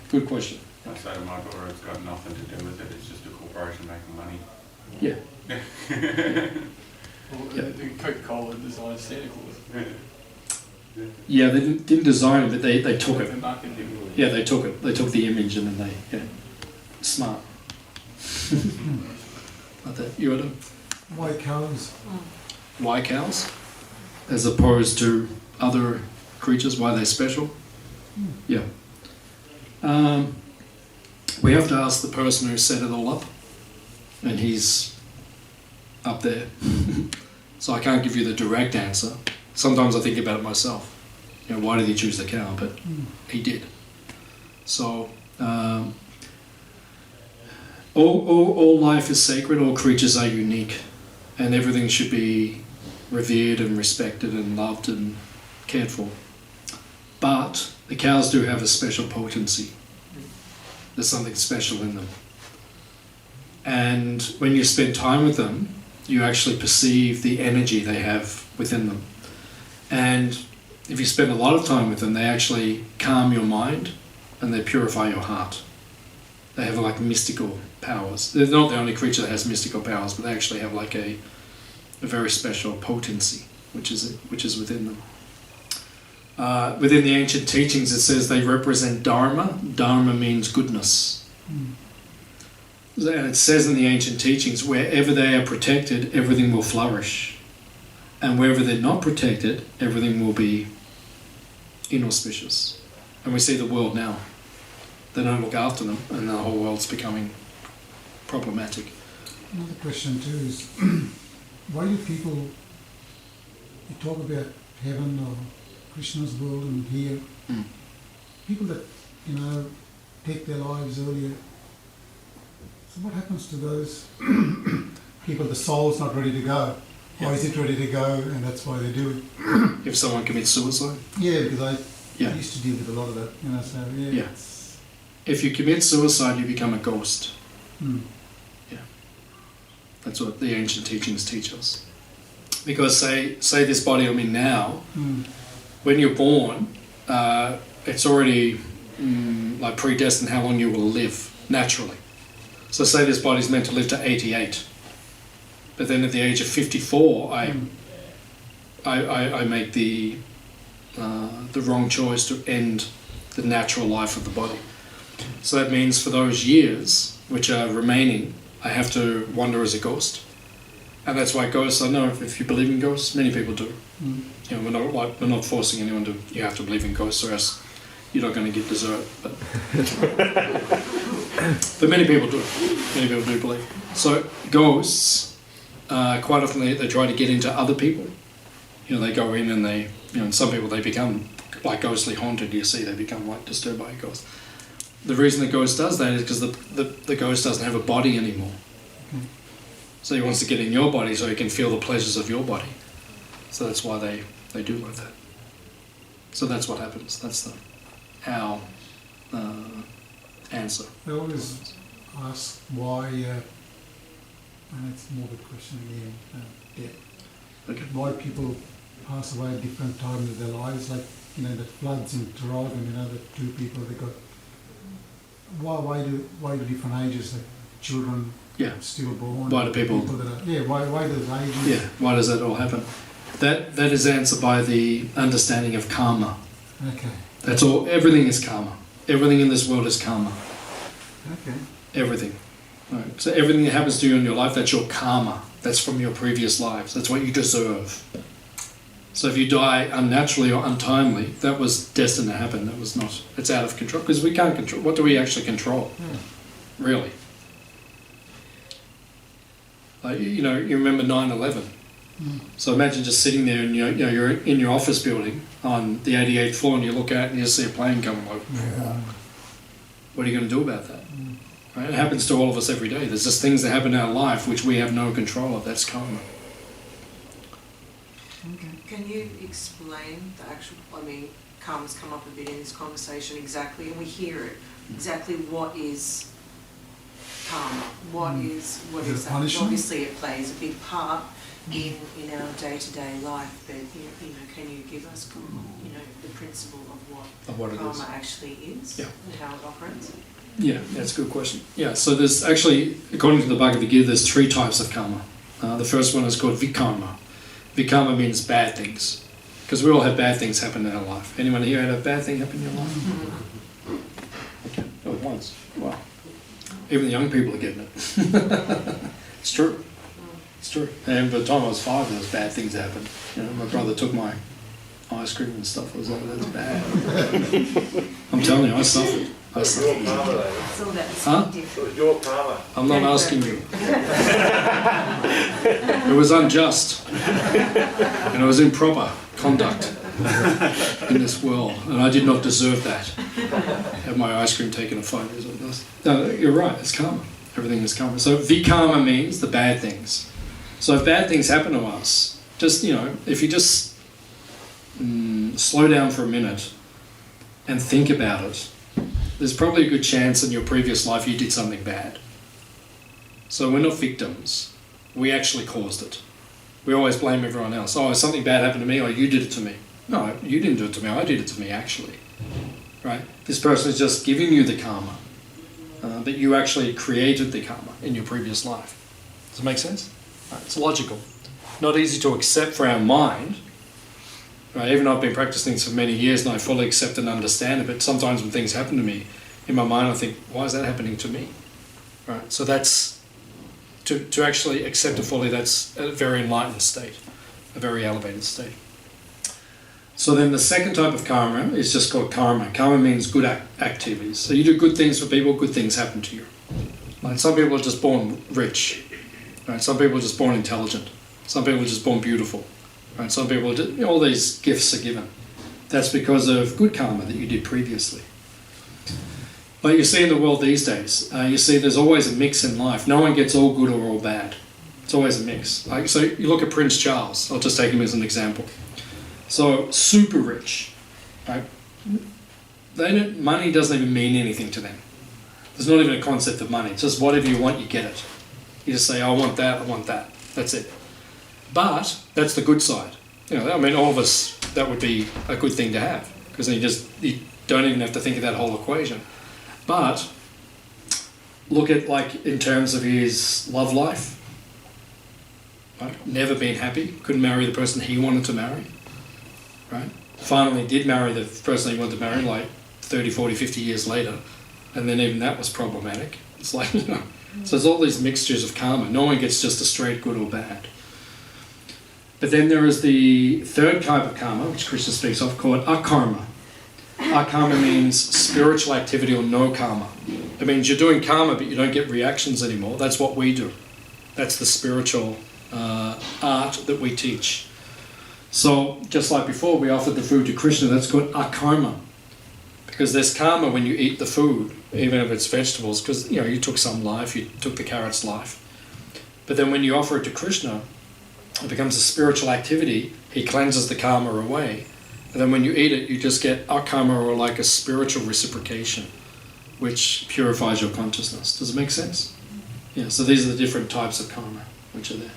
good question.
I say to my daughter, it's got nothing to do with it, it's just a corporation making money.
Yeah.
Well, the Coca-Cola designed Santa Claus.
Yeah, they didn't design it, but they took it.
The marketing.
Yeah, they took it. They took the image and then smart. Like that. You had
White cows.
why cows, as opposed to other creatures, why they're special? Yeah. We have to ask the person who set it all up, and he's up there. So I can't give you the direct answer. Sometimes I think about it myself. You know, why did he choose the cow? But he did. So all life is sacred. All creatures are unique, and everything should be revered and respected and loved and cared for. But the cows do have a special potency. There's something special in them. And when you spend time with them, you actually perceive the energy they have within them. And if you spend a lot of time with them, they actually calm your mind and they purify your heart. They have like mystical powers. They're not the only creature that has mystical powers, but they actually have like a very special potency, which is within them. Within the ancient teachings, it says they represent Dharma. Dharma means goodness. And it says in the ancient teachings, wherever they are protected, everything will flourish. And wherever they're not protected, everything will be inauspicious. And we see the world now. They don't look after them, and the whole world's becoming problematic.
Another question too is, why do people, you talk about heaven or Krishna's world and here, people that, you know, take their lives earlier, so what happens to those people, the soul's not ready to go? Or is it ready to go and that's why they do it?
If someone commits suicide?
Yeah, because I used to deal with a lot of that, you know, so
Yeah. If you commit suicide, you become a ghost. Yeah. That's what the ancient teachings teach us. Because say this body I'm in now,
Mm.
when you're born, it's already like predestined how long you will live naturally. So say this body's meant to live to 88, but then at the age of 54, I make the wrong choice to end the natural life of the body. So that means for those years which are remaining, I have to wander as a ghost. And that's why ghosts, I know if you believe in ghosts, many people do.
Mm.
You know, we're not forcing anyone to, you have to believe in ghosts or else you're not going to get dessert. But, but many people do. Many people do believe. So ghosts, quite often they try to get into other people. You know, they go in and they, you know, and some people they become like ghostly haunted, you see, they become like disturbed by a ghost. The reason the ghost does that is because the ghost doesn't have a body anymore.
Okay.
So he wants to get in your body so he can feel the pleasures of your body. So that's why they do like that. So that's what happens. That's our answer.
I always ask why, and it's more of a question again,
Okay.
why people pass away at different times of their lives, like, you know, the floods in Toronto, you know, the two people that got, why do different ages, like children
Yeah.
still born?
Why do people-
that are, why do the ages?
Yeah. Why does that all happen? That is answered by the understanding of karma.
Okay,
That's all. Everything is karma. Everything in this world is karma.
okay.
Everything. Right. So everything that happens to you in your life, that's your karma. That's from your previous lives. That's what you deserve. So if you die unnaturally or untimely, that was destined to happen. That was not. It's out of control because we can't control. What do we actually control? Really? Like, you know, you remember 9/11. So imagine just sitting there and you're in your office building on the 88th floor and you look out and you see a plane coming like, what are you going to do about that? Right? It happens to all of us every day. There's just things that happen in our life which we have no control of. That's karma.
Can you explain the actual, I mean, karma's come up a bit in this conversation exactly, and we hear it, exactly what is karma? What is
Is it
that?
punishment?
Obviously it plays a big part in our day-to-day life, but you know, can you give us, you know, the principle of what
Of what it is.
karma actually is
Yeah.
and how it operates?
Yeah, that's a good question. Yeah, so there's actually, according to the Bhagavad Gita, there's 3 types of karma. The first one is called vikarma. Vikarma means bad things. Because we all have bad things happen in our life. Anyone here had a bad thing happen in your life? Okay, oh, once. Wow. Even the young people are getting it. It's true. It's true. And by the time I was 5, there was bad things that happened. You know, my brother took my ice cream and stuff. I was like, that's bad. I'm telling you, I suffered. I suffered.
It's all about
Huh?
perspective.
It was your karma.
I'm not asking you. It was unjust. And it was improper conduct in this world. And I did not deserve that. Have my ice cream taken at 5 years old. No, you're right, it's karma. Everything is karma. So vikarma means the bad things. So if bad things happen to us, just, you know, if you just slow down for a minute and think about it, there's probably a good chance in your previous life you did something bad. So we're not victims. We actually caused it. We always blame everyone else. Oh, something bad happened to me, or you did it to me. No, you didn't do it to me. I did it to me, actually. Right? This person is just giving you the karma. But you actually created the karma in your previous life. Does it make sense? Right, it's logical. Not easy to accept for our mind. Right? Even though I've been practicing this for many years and I fully accept and understand it, but sometimes when things happen to me, in my mind I think, why is that happening to me? Right? So that's, to actually accept it fully, that's a very enlightened state, a very elevated state. So then the second type of karma is just called karma. Karma means good activities. So you do good things for people, good things happen to you. Like some people are just born rich. Right? Some people are just born intelligent. Some people are just born beautiful. Right? Some people, all these gifts are given. That's because of good karma that you did previously. But you see in the world these days, you see there's always a mix in life. No one gets all good or all bad. It's always a mix. Like, so you look at Prince Charles. I'll just take him as an example. So super rich, right? Money doesn't even mean anything to them. There's not even a concept of money. It's just whatever you want, you get it. You just say, I want that, I want that. That's it. But that's the good side. You know, I mean, all of us, that would be a good thing to have, because then you don't even have to think of that whole equation. But look at, like, in terms of his love life, right? Never been happy, couldn't marry the person he wanted to marry, right? Finally did marry the person he wanted to marry, like 30, 40, 50 years later, and then even that was problematic. It's like, you know, so there's all these mixtures of karma. No one gets just a straight good or bad. But then there is the third type of karma, which Krishna speaks of, called akarma. Akarma means spiritual activity or no karma. It means you're doing karma, but you don't get reactions anymore. That's what we do. That's the spiritual art that we teach. So, just like before, we offered the food to Krishna, that's called akarma. Because there's karma when you eat the food, even if it's vegetables, because, you know, you took some life, you took the carrot's life. But then when you offer it to Krishna, it becomes a spiritual activity. He cleanses the karma away. And then when you eat it, you just get akarma, or like a spiritual reciprocation, which purifies your consciousness. Does it make sense? Yeah, so these are the different types of karma which are there.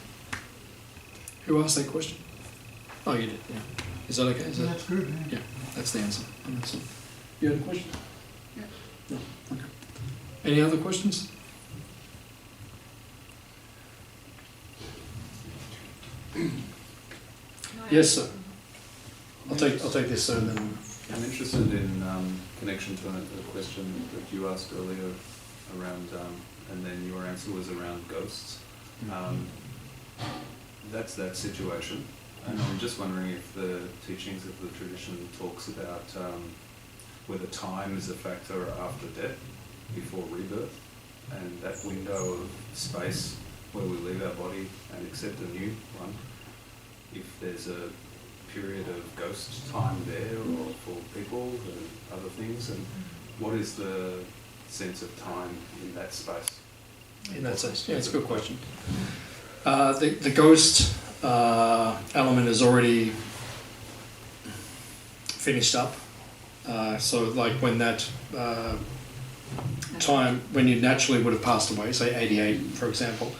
Who asked that question? Oh, you did, yeah. Is that okay?
That's good, yeah.
Yeah, that's the answer. You had a question? Yeah. No, okay. Any other questions? Yes, sir. I'll take this, sir, and then...
I'm interested in connection to a question that you asked earlier around, and then your answer was around ghosts. That's that situation. And I'm just wondering if the teachings of the tradition talks about whether time is a factor after death, before rebirth, and that window of space where we leave our body and accept a new one, if there's a period of ghost time there, or for people and other things, and what is the sense of time in that space?
In that sense, yeah, it's a good question. The ghost element is already finished up. So like when that time, when you naturally would have passed away, say 88 for example,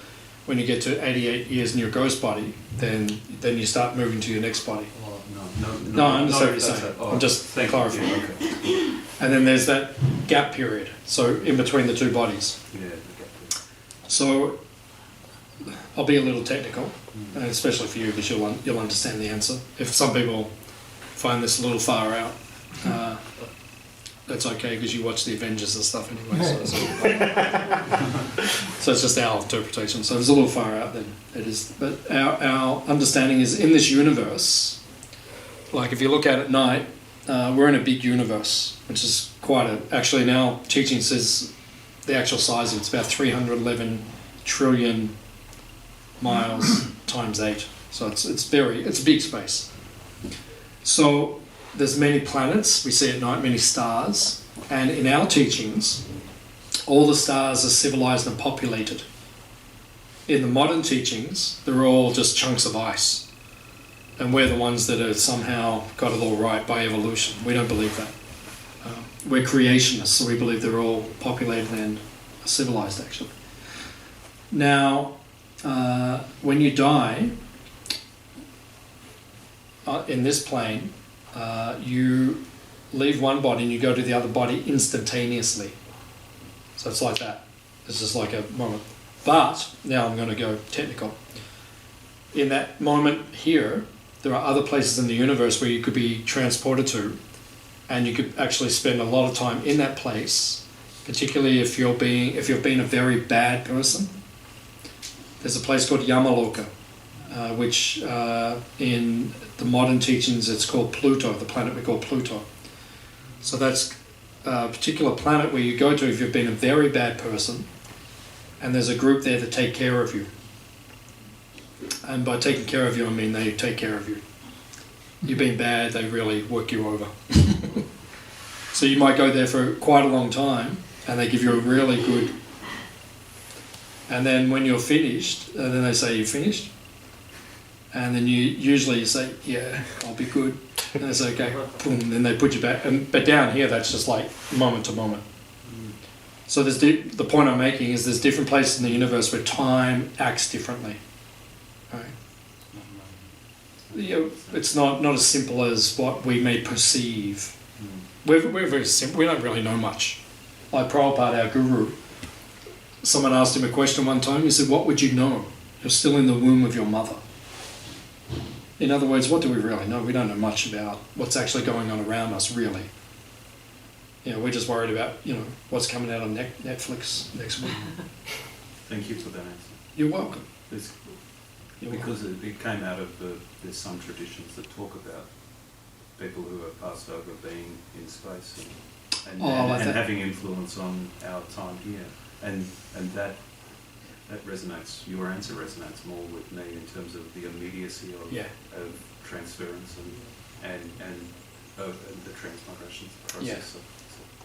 when you get to 88 years in your ghost body, then you start moving to your next body. No, I understand what you're saying. I'm just clarifying.
Okay.
And then there's that gap period, so in between the two bodies.
Yeah.
So I'll be a little technical, and especially for you, because you'll understand the answer. If some people find this a little far out, that's okay, because you watch the Avengers and stuff anyway. So it's just our interpretation. So if it's a little far out, then it is. But our understanding is, in this universe, like if you look at it at night, we're in a big universe, which is actually in our teaching says the actual size of it's about 311 trillion miles times 8. So it's a big space. So there's many planets we see at night, many stars, and in our teachings, all the stars are civilized and populated. In the modern teachings, they're all just chunks of ice. And we're the ones that have somehow got it all right by evolution. We don't believe that. We're creationists, so we believe they're all populated and civilized, actually. Now, when you die, in this plane, you leave one body and you go to the other body instantaneously. So it's like that. It's just like a moment. But, now I'm going to go technical. In that moment here, there are other places in the universe where you could be transported to, and you could actually spend a lot of time in that place, particularly if you've been a very bad person. There's a place called Yamaloka, which in the modern teachings it's called Pluto, the planet we call Pluto. So that's a particular planet where you go to if you've been a very bad person, and there's a group there that take care of you. And by taking care of you, I mean they take care of you. You've been bad, they really work you over. So you might go there for quite a long time, and they give you a really good... And then when you're finished, then they say, "You finished?" And then you say, "Yeah, I'll be good." And they say, "Okay," boom, then they put you back. But down here, that's just like moment to moment. So there's the point I'm making is there's different places in the universe where time acts differently. Right? it's not as simple as what we may perceive.
Mm.
We're very simple. We don't really know much. Like Prabhupada, our guru, someone asked him a question one time. He said, "What would you know? You're still in the womb of your mother." In other words, what do we really know? We don't know much about what's actually going on around us, really. We're just worried about, what's coming out on Netflix next week.
Thank you for that answer.
You're welcome.
Because it came out of there's some traditions that talk about people who have passed over being in space and having influence on our time here, and that resonates. Your answer resonates more with me in terms of the immediacy of transference and the transmigration process.
Yeah.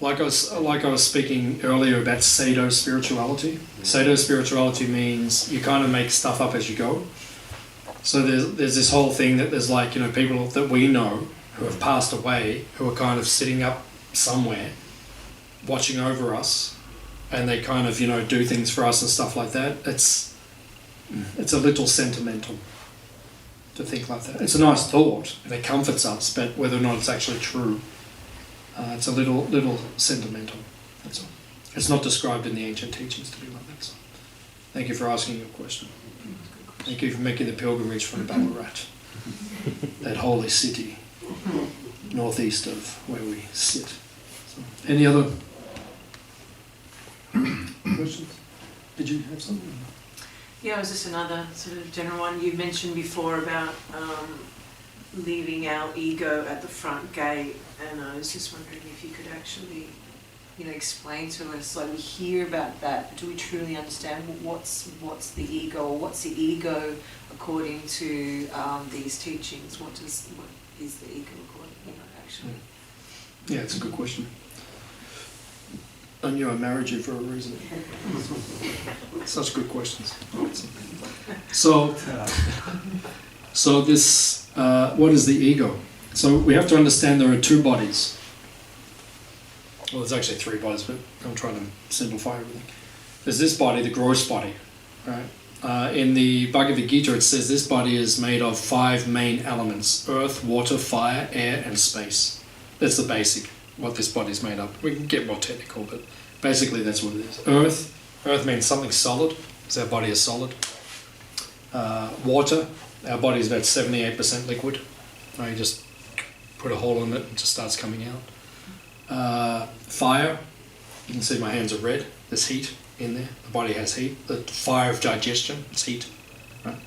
Like I was speaking earlier about Sado spirituality.
Yeah.
Sado spirituality means you kind of make stuff up as you go. So there's this whole thing that there's people that we know who have passed away who are kind of sitting up somewhere watching over us, and they kind of do things for us and stuff like that. It's a little sentimental to think like that. It's a nice thought and it comforts us, but whether or not it's actually true, it's a little sentimental. That's all. It's not described in the ancient teachings to be like that. So thank you for asking your question. Thank you for making the pilgrimage from Ballarat, that holy city, northeast of where we sit. So, any other questions? Did you have something?
Yeah, it was just another sort of general one. You mentioned before about leaving our ego at the front gate, and I was just wondering if you could actually, explain to us, like we hear about that, do we truly understand what's the ego, or what's the ego according to these teachings? What is the ego according, actually?
Yeah, it's a good question. I knew I married you for a reason. Such good questions. So this, what is the ego? So we have to understand there are two bodies. Well, there's actually three bodies, but I'm trying to simplify everything. There's this body, the gross body, right? In the Bhagavad Gita, it says this body is made of 5 main elements: earth, water, fire, air, and space. That's the basic, what this body is made of. We can get more technical, but basically that's what it is. Earth means something solid, because our body is solid. Water, our body is about 78% liquid. You just put a hole in it and it just starts coming out. Fire, you can see my hands are red, there's heat in there, the body has heat. The fire of digestion, it's heat. Right?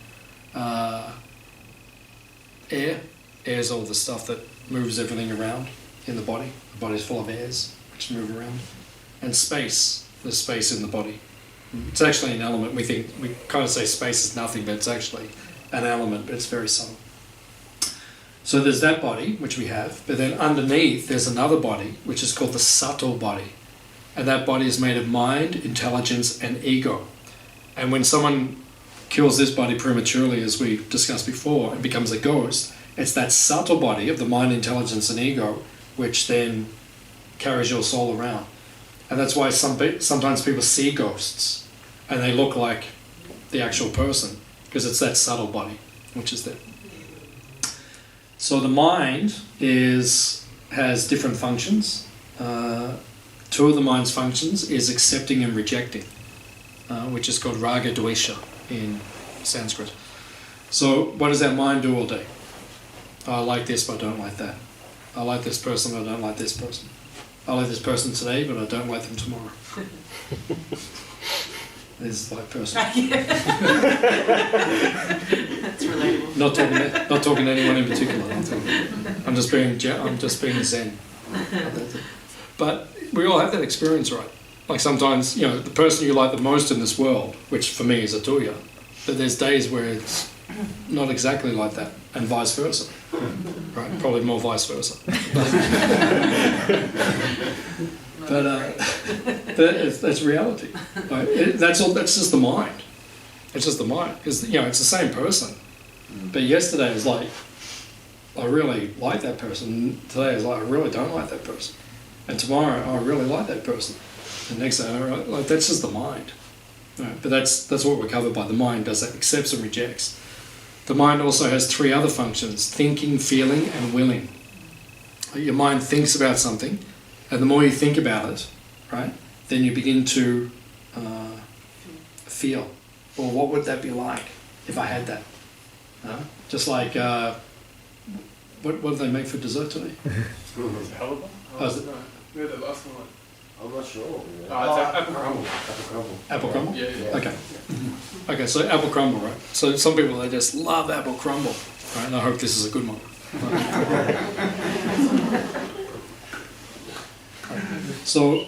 Air is all the stuff that moves everything around in the body. The body's full of airs which move around. And space, there's space in the body. It's actually an element. We kind of say space is nothing, but it's actually an element, but it's very subtle. So there's that body, which we have, but then underneath there's another body, which is called the subtle body. And that body is made of mind, intelligence, and ego. And when someone kills this body prematurely, as we discussed before, and becomes a ghost, it's that subtle body of the mind, intelligence, and ego, which then carries your soul around. And that's why sometimes people see ghosts, and they look like the actual person, because it's that subtle body, which is there. So the mind has different functions. Two of the mind's functions is accepting and rejecting, which is called raga dvesha in Sanskrit. So what does that mind do all day? I like this, but I don't like that. I like this person, but I don't like this person. I like this person today, but I don't like them tomorrow. This is like personal.
That's relatable.
Not talking to anyone in particular. I'm just being zen. But we all have that experience, right? Like sometimes, the person you like the most in this world, which for me is Atuya, but there's days where it's not exactly like that, and vice versa. Right? Probably more vice versa. But that's reality. Right? That's just the mind. It's just the mind, because it's the same person. But yesterday was like, I really like that person. Today is like, I really don't like that person. And tomorrow, I really like that person. And next day, that's just the mind. Right? But that's what we're covered by. The mind does that, accepts and rejects. The mind also has three other functions: thinking, feeling, and willing. Your mind thinks about something, and the more you think about it, right, then you begin to feel, well, what would that be like if I had that? Just like, what do they make for dessert today?
Halibut?
Oh, is it?
No, we had that last one.
I'm not sure.
It's apple crumble.
Apple crumble.
Apple crumble?
Yeah, yeah.
Okay. Okay, so apple crumble, right? So some people, they just love apple crumble, right? And I hope this is a good one. So,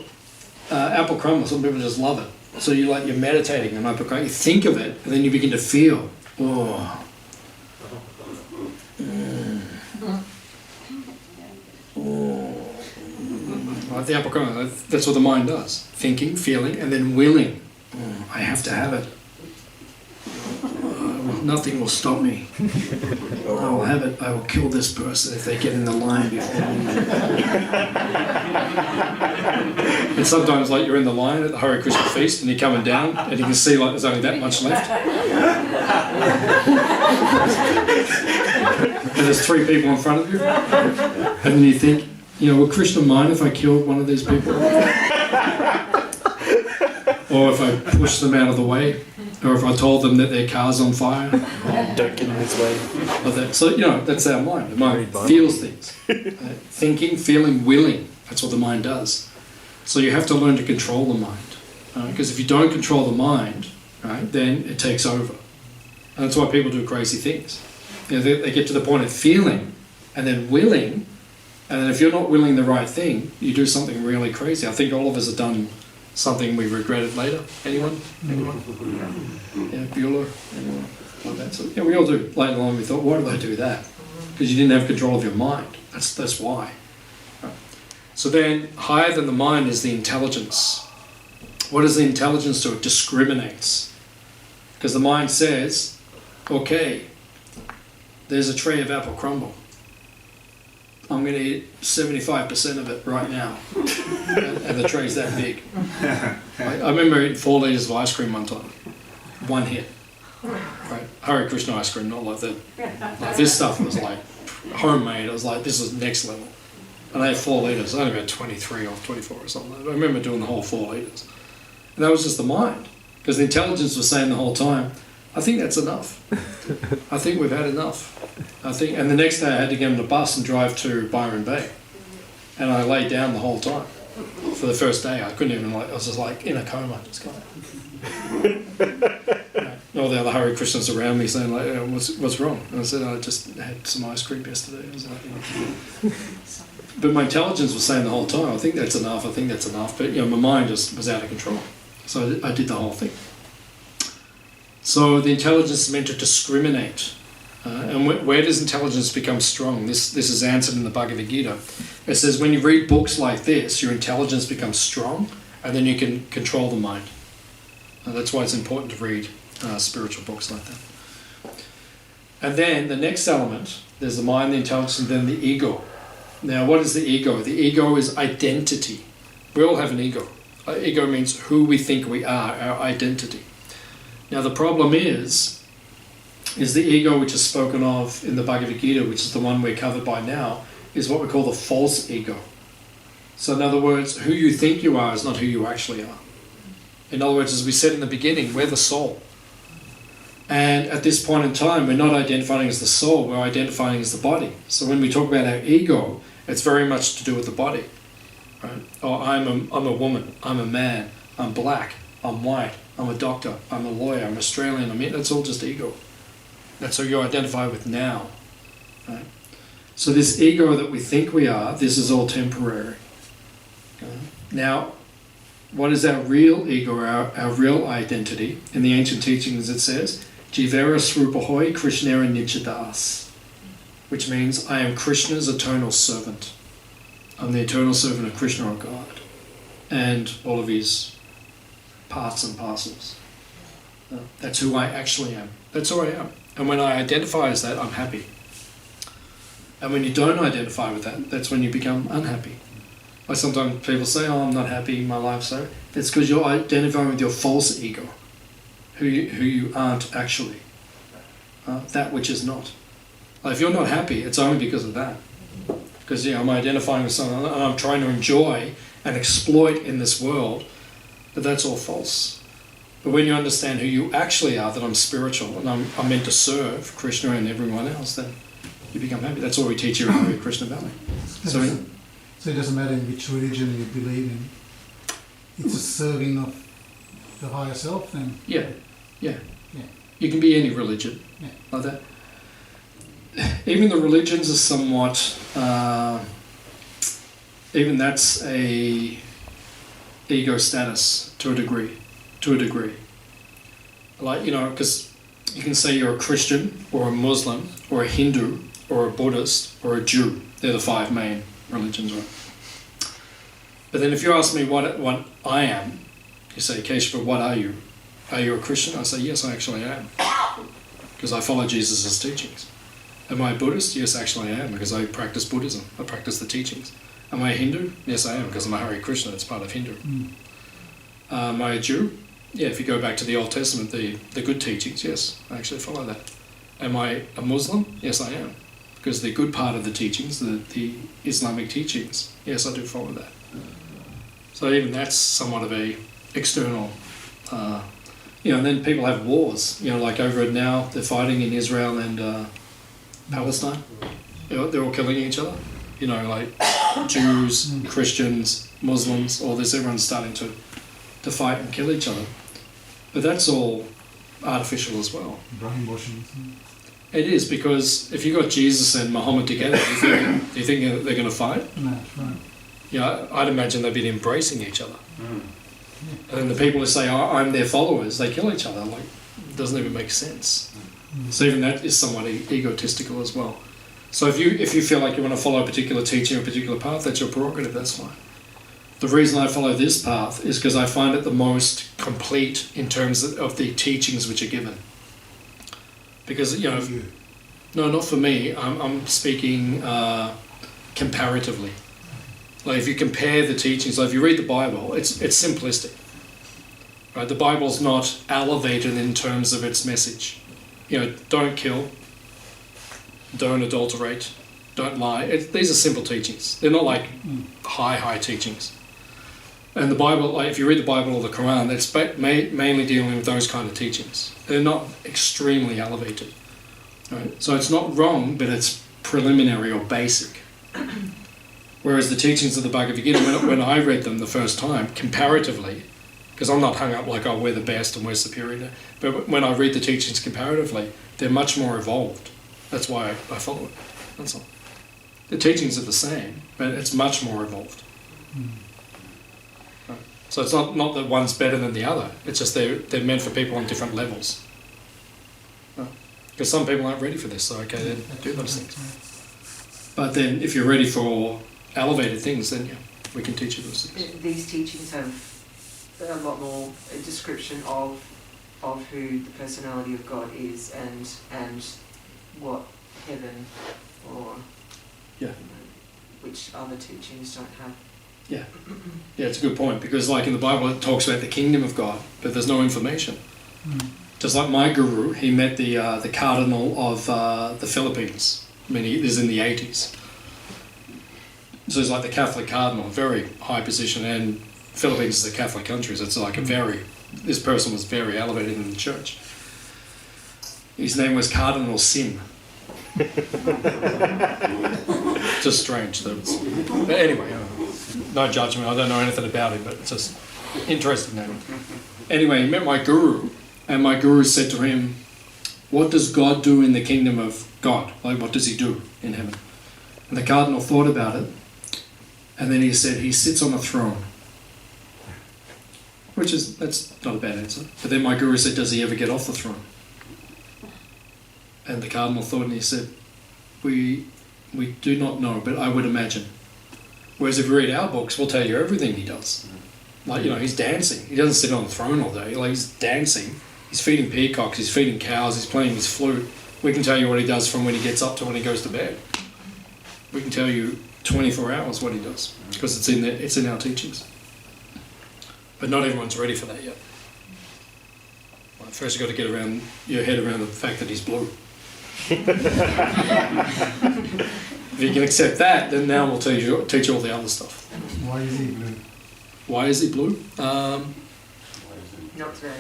apple crumble, some people just love it. So you're meditating on apple crumble, you think of it, and then you begin to feel, oh. Right, the apple crumble, that's what the mind does. Thinking, feeling, and then willing. I have to have it. Nothing will stop me. I will have it. I will kill this person if they get in the line before me. And sometimes, like, you're in the line at the Hare Krishna feast and you're coming down and you can see like there's only that much left. And there's three people in front of you. And then you think, will Krishna mind if I killed one of these people? Or if I pushed them out of the way? Or if I told them that their car's on fire?
Don't get in his way.
Like that. So, that's our mind. The mind feels things. Thinking, feeling, willing. That's what the mind does. So you have to learn to control the mind. Because if you don't control the mind, right, then it takes over. And that's why people do crazy things. They get to the point of feeling and then willing, and then if you're not willing the right thing, you do something really crazy. I think all of us have done something we regretted later. Anyone? Yeah, Bueller? Anyone? Like that. So, we all do. Later on we thought, why did I do that? Because you didn't have control of your mind. That's why. Right. So then, higher than the mind is the intelligence. What does the intelligence do? It discriminates. Because the mind says, okay, there's a tray of apple crumble. I'm going to eat 75% of it right now. And the tray's that big. I remember eating 4 litres of ice cream one time. One hit. Right? Hare Krishna ice cream, not like that. Like this stuff was like homemade. I was like, this is next level. And I had 4 litres. I had about 23 or 24 or something. I remember doing the whole 4 litres. And that was just the mind. Because the intelligence was saying the whole time, I think that's enough. I think we've had enough. And the next day I had to get on the bus and drive to Byron Bay. And I laid down the whole time. For the first day, I couldn't even, I was just like in a coma, just going. All the other Hare Krishnas around me saying, like, what's wrong? And I said, I just had some ice cream yesterday. I was like, But my intelligence was saying the whole time, I think that's enough, I think that's enough. But, my mind just was out of control. So I did the whole thing. So the intelligence is meant to discriminate. And where does intelligence become strong? This is answered in the Bhagavad Gita. It says when you read books like this, your intelligence becomes strong, and then you can control the mind. That's why it's important to read spiritual books like that. And then the next element, there's the mind, the intelligence, and then the ego. Now, what is the ego? The ego is identity. We all have an ego. Ego means who we think we are, our identity. Now the problem is the ego which is spoken of in the Bhagavad Gita, which is the one we're covered by now, is what we call the false ego. So in other words, who you think you are is not who you actually are. In other words, as we said in the beginning, we're the soul. And at this point in time, we're not identifying as the soul, we're identifying as the body. So when we talk about our ego, it's very much to do with the body. Right? Oh, I'm a woman, I'm a man, I'm black, I'm white, I'm a doctor, I'm a lawyer, I'm Australian, that's all just ego. That's who you identify with now. Right? So this ego that we think we are, this is all temporary. Okay? Now, what is our real ego, our real identity? In the ancient teachings it says, Jivera Srupahoy Krishnera Nichadas, which means I am Krishna's eternal servant. I'm the eternal servant of Krishna, or God, and all of his parts and parcels. That's who I actually am. That's who I am. And when I identify as that, I'm happy. And when you don't identify with that, that's when you become unhappy. Like sometimes people say, oh, I'm not happy in my life, so it's because you're identifying with your false ego, who you aren't actually. that which is not. If you're not happy, it's only because of that. Because I'm identifying with someone and I'm trying to enjoy and exploit in this world, but that's all false. But when you understand who you actually are, that I'm spiritual and I'm meant to serve Krishna and everyone else, then you become happy. That's what we teach here in Hare Krishna Valley.
So it doesn't matter in which religion you believe in. It's a serving of the higher self then?
Yeah. You can be any religion like that. Even the religions are somewhat, even that's a ego status to a degree. Like, because you can say you're a Christian or a Muslim or a Hindu or a Buddhist or a Jew. They're the 5 main religions, right? But then if you ask me what I am, you say, Keshava, what are you? Are you a Christian? I say, yes, I actually am. Because I follow Jesus' teachings. Am I a Buddhist? Yes, actually I am, because I practice Buddhism. I practice the teachings. Am I a Hindu? Yes, I am, because I'm a Hare Krishna. It's part of Hindu. Am I a Jew? Yeah, if you go back to the Old Testament, the good teachings, yes, I actually follow that. Am I a Muslim? Yes, I am. Because the good part of the teachings, the Islamic teachings, yes, I do follow that. So even that's somewhat of a external, and then people have wars, like over now, they're fighting in Israel and Palestine. They're all killing each other. Like Jews, Christians, Muslims, all this, everyone's starting to fight and kill each other. But that's all artificial as well.
Brainwashing.
It is, because if you've got Jesus and Muhammad together, do you think they're going to fight?
No, that's right.
Yeah, I'd imagine they'd be embracing each other. And then the people who say, I'm their followers, they kill each other. Like, it doesn't even make sense. So even that is somewhat egotistical as well. So if you feel like you want to follow a particular teaching or a particular path, that's your prerogative, that's fine. The reason I follow this path is because I find it the most complete in terms of the teachings which are given. Because, no, not for me. I'm speaking comparatively. Like if you compare the teachings, like if you read the Bible, it's simplistic. Right? The Bible's not elevated in terms of its message. Don't kill, don't adulterate, don't lie. These are simple teachings. They're not like high teachings. And the Bible, like if you read the Bible or the Quran, it's mainly dealing with those kind of teachings. They're not extremely elevated. Right? So it's not wrong, but it's preliminary or basic. Whereas the teachings of the Bhagavad Gita, when I read them the first time, comparatively, because I'm not hung up like, we're the best and we're superior, but when I read the teachings comparatively, they're much more evolved. That's why I follow it. That's all. The teachings are the same, but it's much more evolved. Right? So it's not that one's better than the other. It's just they're meant for people on different levels. Because some people aren't ready for this, so okay, then do those things. But then if you're ready for elevated things, then we can teach you those things.
These teachings have a lot more a description of who the personality of God is and what heaven or which other teachings don't have.
Yeah, it's a good point, because like in the Bible it talks about the kingdom of God, but there's no information. Just like my guru, he met the cardinal of the Philippines. This is in the 80s. So he's like the Catholic cardinal, very high position, and Philippines is a Catholic country, so it's like this person was very elevated in the church. His name was Cardinal Sin. Just strange. But anyway, no judgment, I don't know anything about him, but it's just interesting name. Anyway, he met my guru, and my guru said to him, what does God do in the kingdom of God? Like, what does he do in heaven? And the cardinal thought about it, and then he said, he sits on a throne. That's not a bad answer. But then my guru said, does he ever get off the throne? And the cardinal thought, and he said, we do not know, but I would imagine. Whereas if you read our books, we'll tell you everything he does. Like, he's dancing. He doesn't sit on the throne all day. Like, he's dancing. He's feeding peacocks, he's feeding cows, he's playing his flute. We can tell you what he does from when he gets up to when he goes to bed. We can tell you 24 hours what he does, because it's in our teachings. But not everyone's ready for that yet. First you've got to get your head around the fact that he's blue. If you can accept that, then now we'll teach you all the other stuff.
Why is he blue?
Why is he blue?
Not today.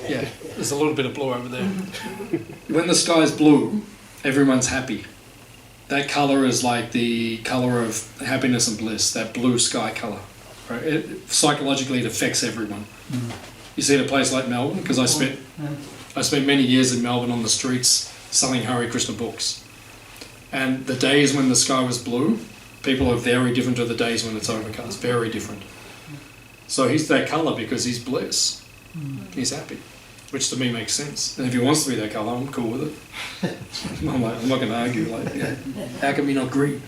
Yeah, there's a little bit of blue over there. When the sky's blue, everyone's happy. That colour is like the colour of happiness and bliss, that blue sky colour. Right? Psychologically, it affects everyone. You see, in a place like Melbourne, because I spent many years in Melbourne on the streets selling Hare Krishna books. And the days when the sky was blue, people are very different to the days when it's overcast, very different. So he's that colour because he's bliss. He's happy, which to me makes sense. And if he wants to be that colour, I'm cool with it. I'm not going to argue. Like, how come you're not green?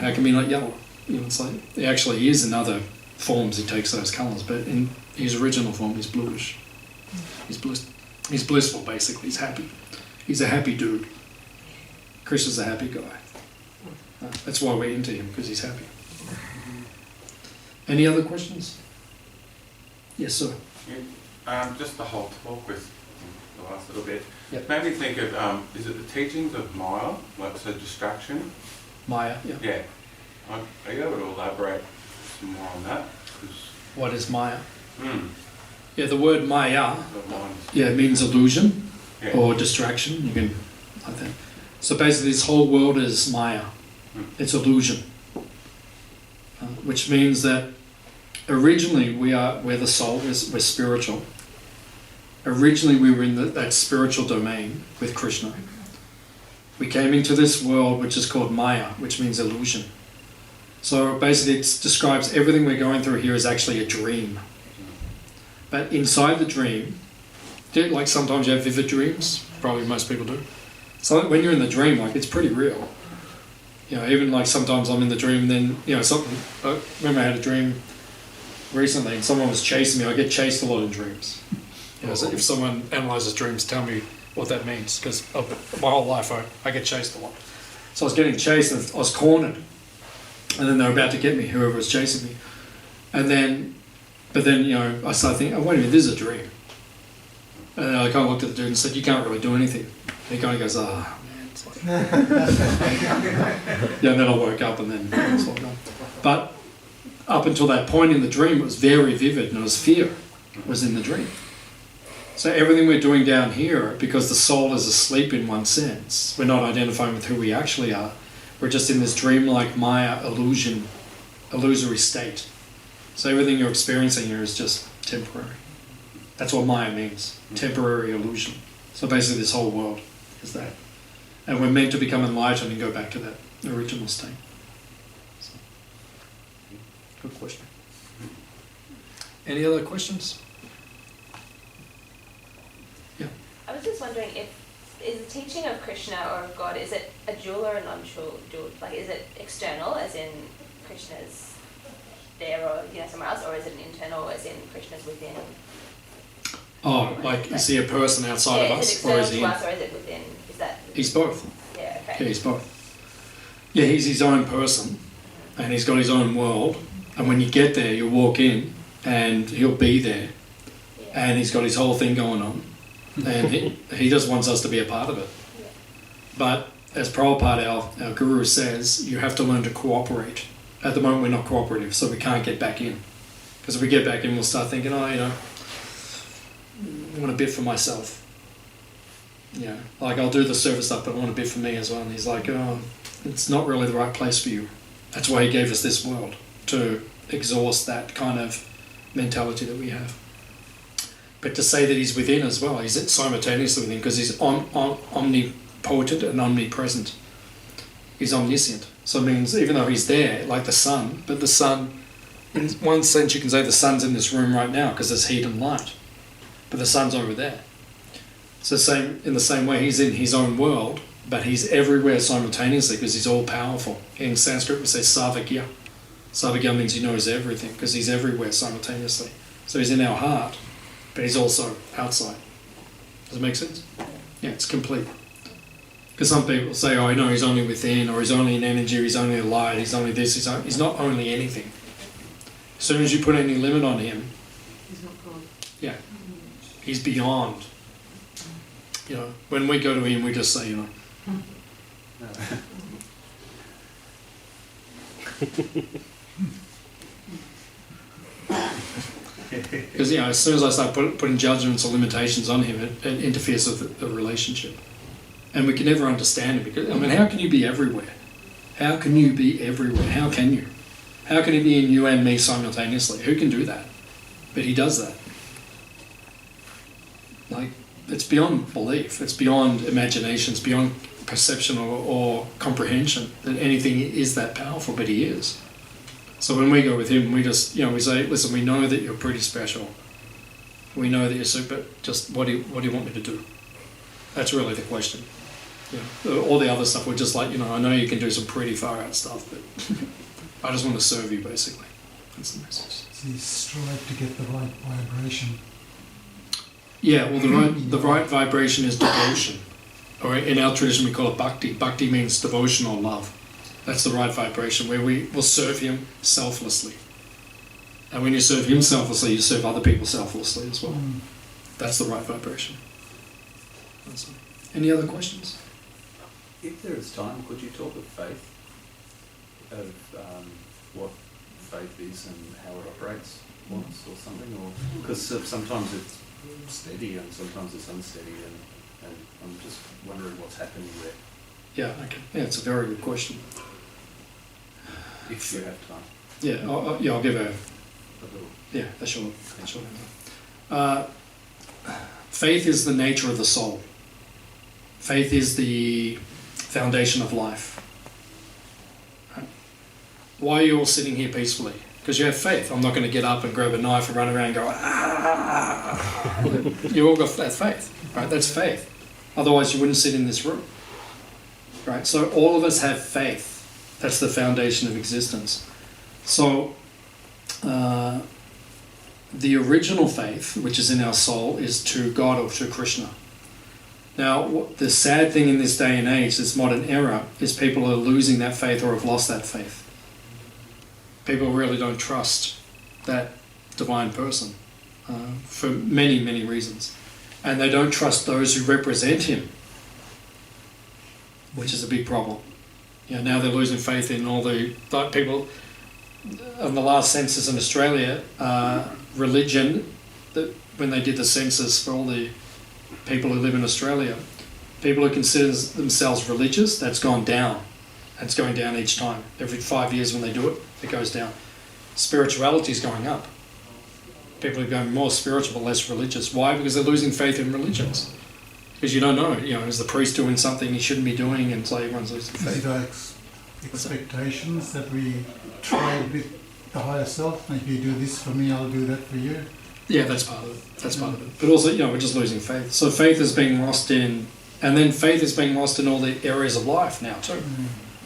How come you're not yellow? It's like he actually is in other forms. He takes those colours, but in his original form, he's bluish. He's blissful, basically. He's happy. He's a happy dude. Krishna's a happy guy. That's why we're into him, because he's happy. Any other questions? Yes, sir.
Just the whole talk with the last little bit.
Yep.
Made me think of, is it the teachings of Maya, like so distraction?
Maya, yeah.
Yeah. Are you able to elaborate some more on that? 'Cause,
What is Maya?
hmm,
Yeah, the word Maya,
the mind.
yeah, it means illusion
Yeah.
or distraction. You can, like that. So basically, this whole world is Maya. It's illusion, which means that originally we're the soul. We're spiritual. Originally, we were in that spiritual domain with Krishna. We came into this world, which is called Maya, which means illusion. So basically, it describes everything we're going through here is actually a dream. But inside the dream, like sometimes you have vivid dreams. Probably most people do. So when you're in the dream, like it's pretty real. You know, even like sometimes I'm in the dream, and then something. I remember I had a dream recently, and someone was chasing me. I get chased a lot in dreams. So if someone analyzes dreams, tell me what that means, because my whole life I get chased a lot. So I was getting chased, and I was cornered, and then they were about to get me, whoever was chasing me, but then I started thinking, oh wait a minute, this is a dream. And then I kind of looked at the dude and said, you can't really do anything. And he kind of goes, man. It's like yeah, and then I woke up and then it's all gone. But up until that point in the dream, it was very vivid, and it was fear was in the dream. So everything we're doing down here, because the soul is asleep in one sense, we're not identifying with who we actually are. We're just in this dreamlike Maya illusory state. So everything you're experiencing here is just temporary. That's what Maya means, temporary illusion. So basically this whole world is that. And we're meant to become enlightened and go back to that original state. So, good question. Any other questions? Yeah.
I was just wondering, is the teaching of Krishna or of God, is it a dual or a non-dual? Like, is it external, as in Krishna's there or somewhere else, or is it an internal, as in Krishna's within?
Oh, like is he a person outside of us, or is he?
To us, or is it within? Is that?
He's both.
Yeah. Okay.
Yeah, he's both. Yeah, he's his own person, and he's got his own world. And when you get there, you walk in, and he'll be there, and he's got his whole thing going on, and he just wants us to be a part of it.
Yeah.
But as Prabhupada, our guru, says, you have to learn to cooperate. At the moment, we're not cooperative, so we can't get back in. Because if we get back in, we'll start thinking, I want a bit for myself. Yeah, like I'll do the service stuff, but I want a bit for me as well. And he's like, it's not really the right place for you. That's why he gave us this world, to exhaust that kind of mentality that we have. But to say that he's within as well, he's simultaneously within, because he's omnipotent and omnipresent. He's omniscient. So it means even though he's there, like the sun, but the sun, in one sense you can say the sun's in this room right now because there's heat and light. But the sun's over there. So in the same way, he's in his own world, but he's everywhere simultaneously because he's all powerful. In Sanskrit we say Savagya. Savagya means he knows everything because he's everywhere simultaneously. So he's in our heart, but he's also outside. Does it make sense? Yeah, it's complete. Because some people say, oh, no, he's only within, or he's only in energy, or he's only a light, he's only this, he's not only anything. As soon as you put any limit on him,
He's not God.
yeah, he's beyond. You know, when we go to him, we just say, you know, because you know, as soon as I start putting judgments or limitations on him, it interferes with the relationship, and we can never understand it. Because I mean, how can you be everywhere? How can you be everywhere? How can you? How can he be in you and me simultaneously? Who can do that? But he does that. Like, it's beyond belief. It's beyond imagination. It's beyond perception or comprehension that anything is that powerful. But he is. So when we go with him, we just, you know, we say, listen, we know that you're pretty special. We know that you're super. Just what do you want me to do? That's really the question. You know, all the other stuff, we're just like, you know, I know you can do some pretty far out stuff, but I just want to serve you, basically. That's the message.
So you strive to get the right vibration.
Yeah, well, the right vibration is devotion. Or in our tradition, we call it bhakti. Bhakti means devotion or love. That's the right vibration, where we will serve him selflessly. And when you serve him selflessly, you serve other people selflessly as well. That's the right vibration. Any other questions?
If there is time, could you talk of faith? Of what faith is and how it operates once or something? Or because sometimes it's steady and sometimes it's unsteady, and I'm just wondering what's happening there.
Yeah, okay. Yeah, it's a very good question.
If you have time.
Yeah, I'll give a
little.
Yeah, a short. Faith is the nature of the soul. Faith is the foundation of life. Right? Why are you all sitting here peacefully? Because you have faith. I'm not going to get up and grab a knife and run around and go, ah. You all got that faith, right? That's faith. Otherwise you wouldn't sit in this room. Right? So all of us have faith. That's the foundation of existence. So the original faith, which is in our soul, is to God or to Krishna. Now, the sad thing in this day and age, this modern era, is people are losing that faith or have lost that faith. People really don't trust that divine person for many, many reasons. And they don't trust those who represent him, which is a big problem. You know, now they're losing faith in all the people. On the last census in Australia, religion, when they did the census for all the people who live in Australia, people who consider themselves religious, that's gone down. It's going down each time. Every 5 years when they do it, it goes down. Spirituality is going up. People are going more spiritual but less religious. Why? Because they're losing faith in religions. Because you don't know, is the priest doing something he shouldn't be doing, and so everyone's losing faith.
Is it our expectations that we trade with the higher self? If you do this for me, I'll do that for you.
Yeah, that's part of it. That's part of it. But also, we're just losing faith. So faith is being lost in, and then faith is being lost in all the areas of life now too.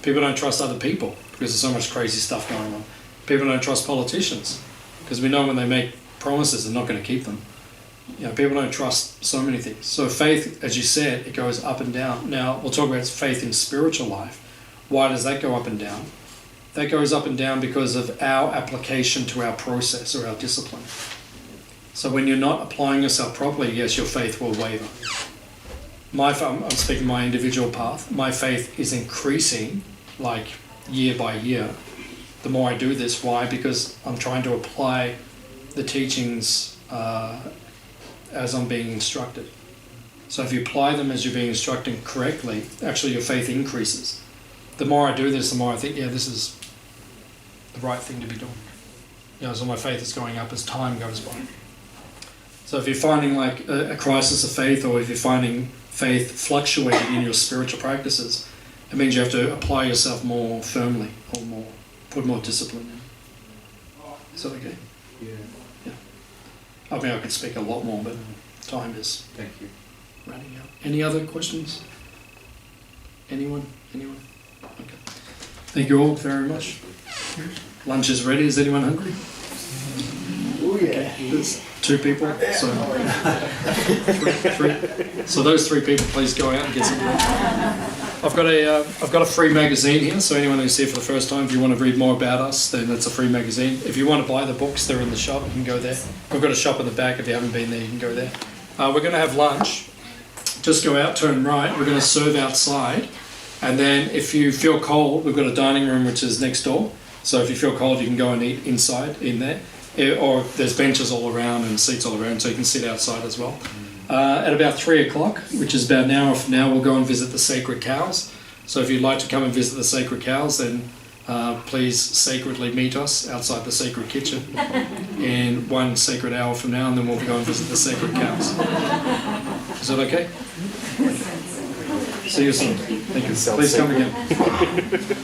People don't trust other people because there's so much crazy stuff going on. People don't trust politicians because we know when they make promises, they're not going to keep them. People don't trust so many things. So faith, as you said, it goes up and down. Now, we'll talk about faith in spiritual life. Why does that go up and down? That goes up and down because of our application to our process or our discipline. So when you're not applying yourself properly, yes, your faith will waver. I'm speaking my individual path. My faith is increasing, like year by year. The more I do this, why? Because I'm trying to apply the teachings as I'm being instructed. So if you apply them as you're being instructed correctly, actually your faith increases. The more I do this, the more I think, this is the right thing to be doing. So my faith is going up as time goes by. So if you're finding like a crisis of faith, or if you're finding faith fluctuating in your spiritual practices, it means you have to apply yourself more firmly, or put more discipline in. Is that okay?
Yeah.
I mean, I could speak a lot more, but time is
Thank you.
running out. Any other questions? Anyone? Okay. Thank you all very much. Lunch is ready. Is anyone hungry?
Oh yeah.
Okay. There's 2 people, so three. So those 3 people, please go out and get some lunch. I've got a free magazine here, so anyone who's here for the first time, if you want to read more about us, then that's a free magazine. If you want to buy the books, they're in the shop. You can go there. We've got a shop in the back. If you haven't been there, you can go there. We're going to have lunch just go out, turn right. We're going to serve outside. And then if you feel cold, we've got a dining room which is next door. So if you feel cold, you can go and eat inside in there. Or there's benches all around and seats all around, so you can sit outside as well. At about 3 o'clock, which is about an hour from now, we'll go and visit the sacred cows. So if you'd like to come and visit the sacred cows, then please sacredly meet us outside the sacred kitchen in 1 sacred hour from now, and then we'll go and visit the sacred cows. Is that okay? See you soon. Thank you. Please come again.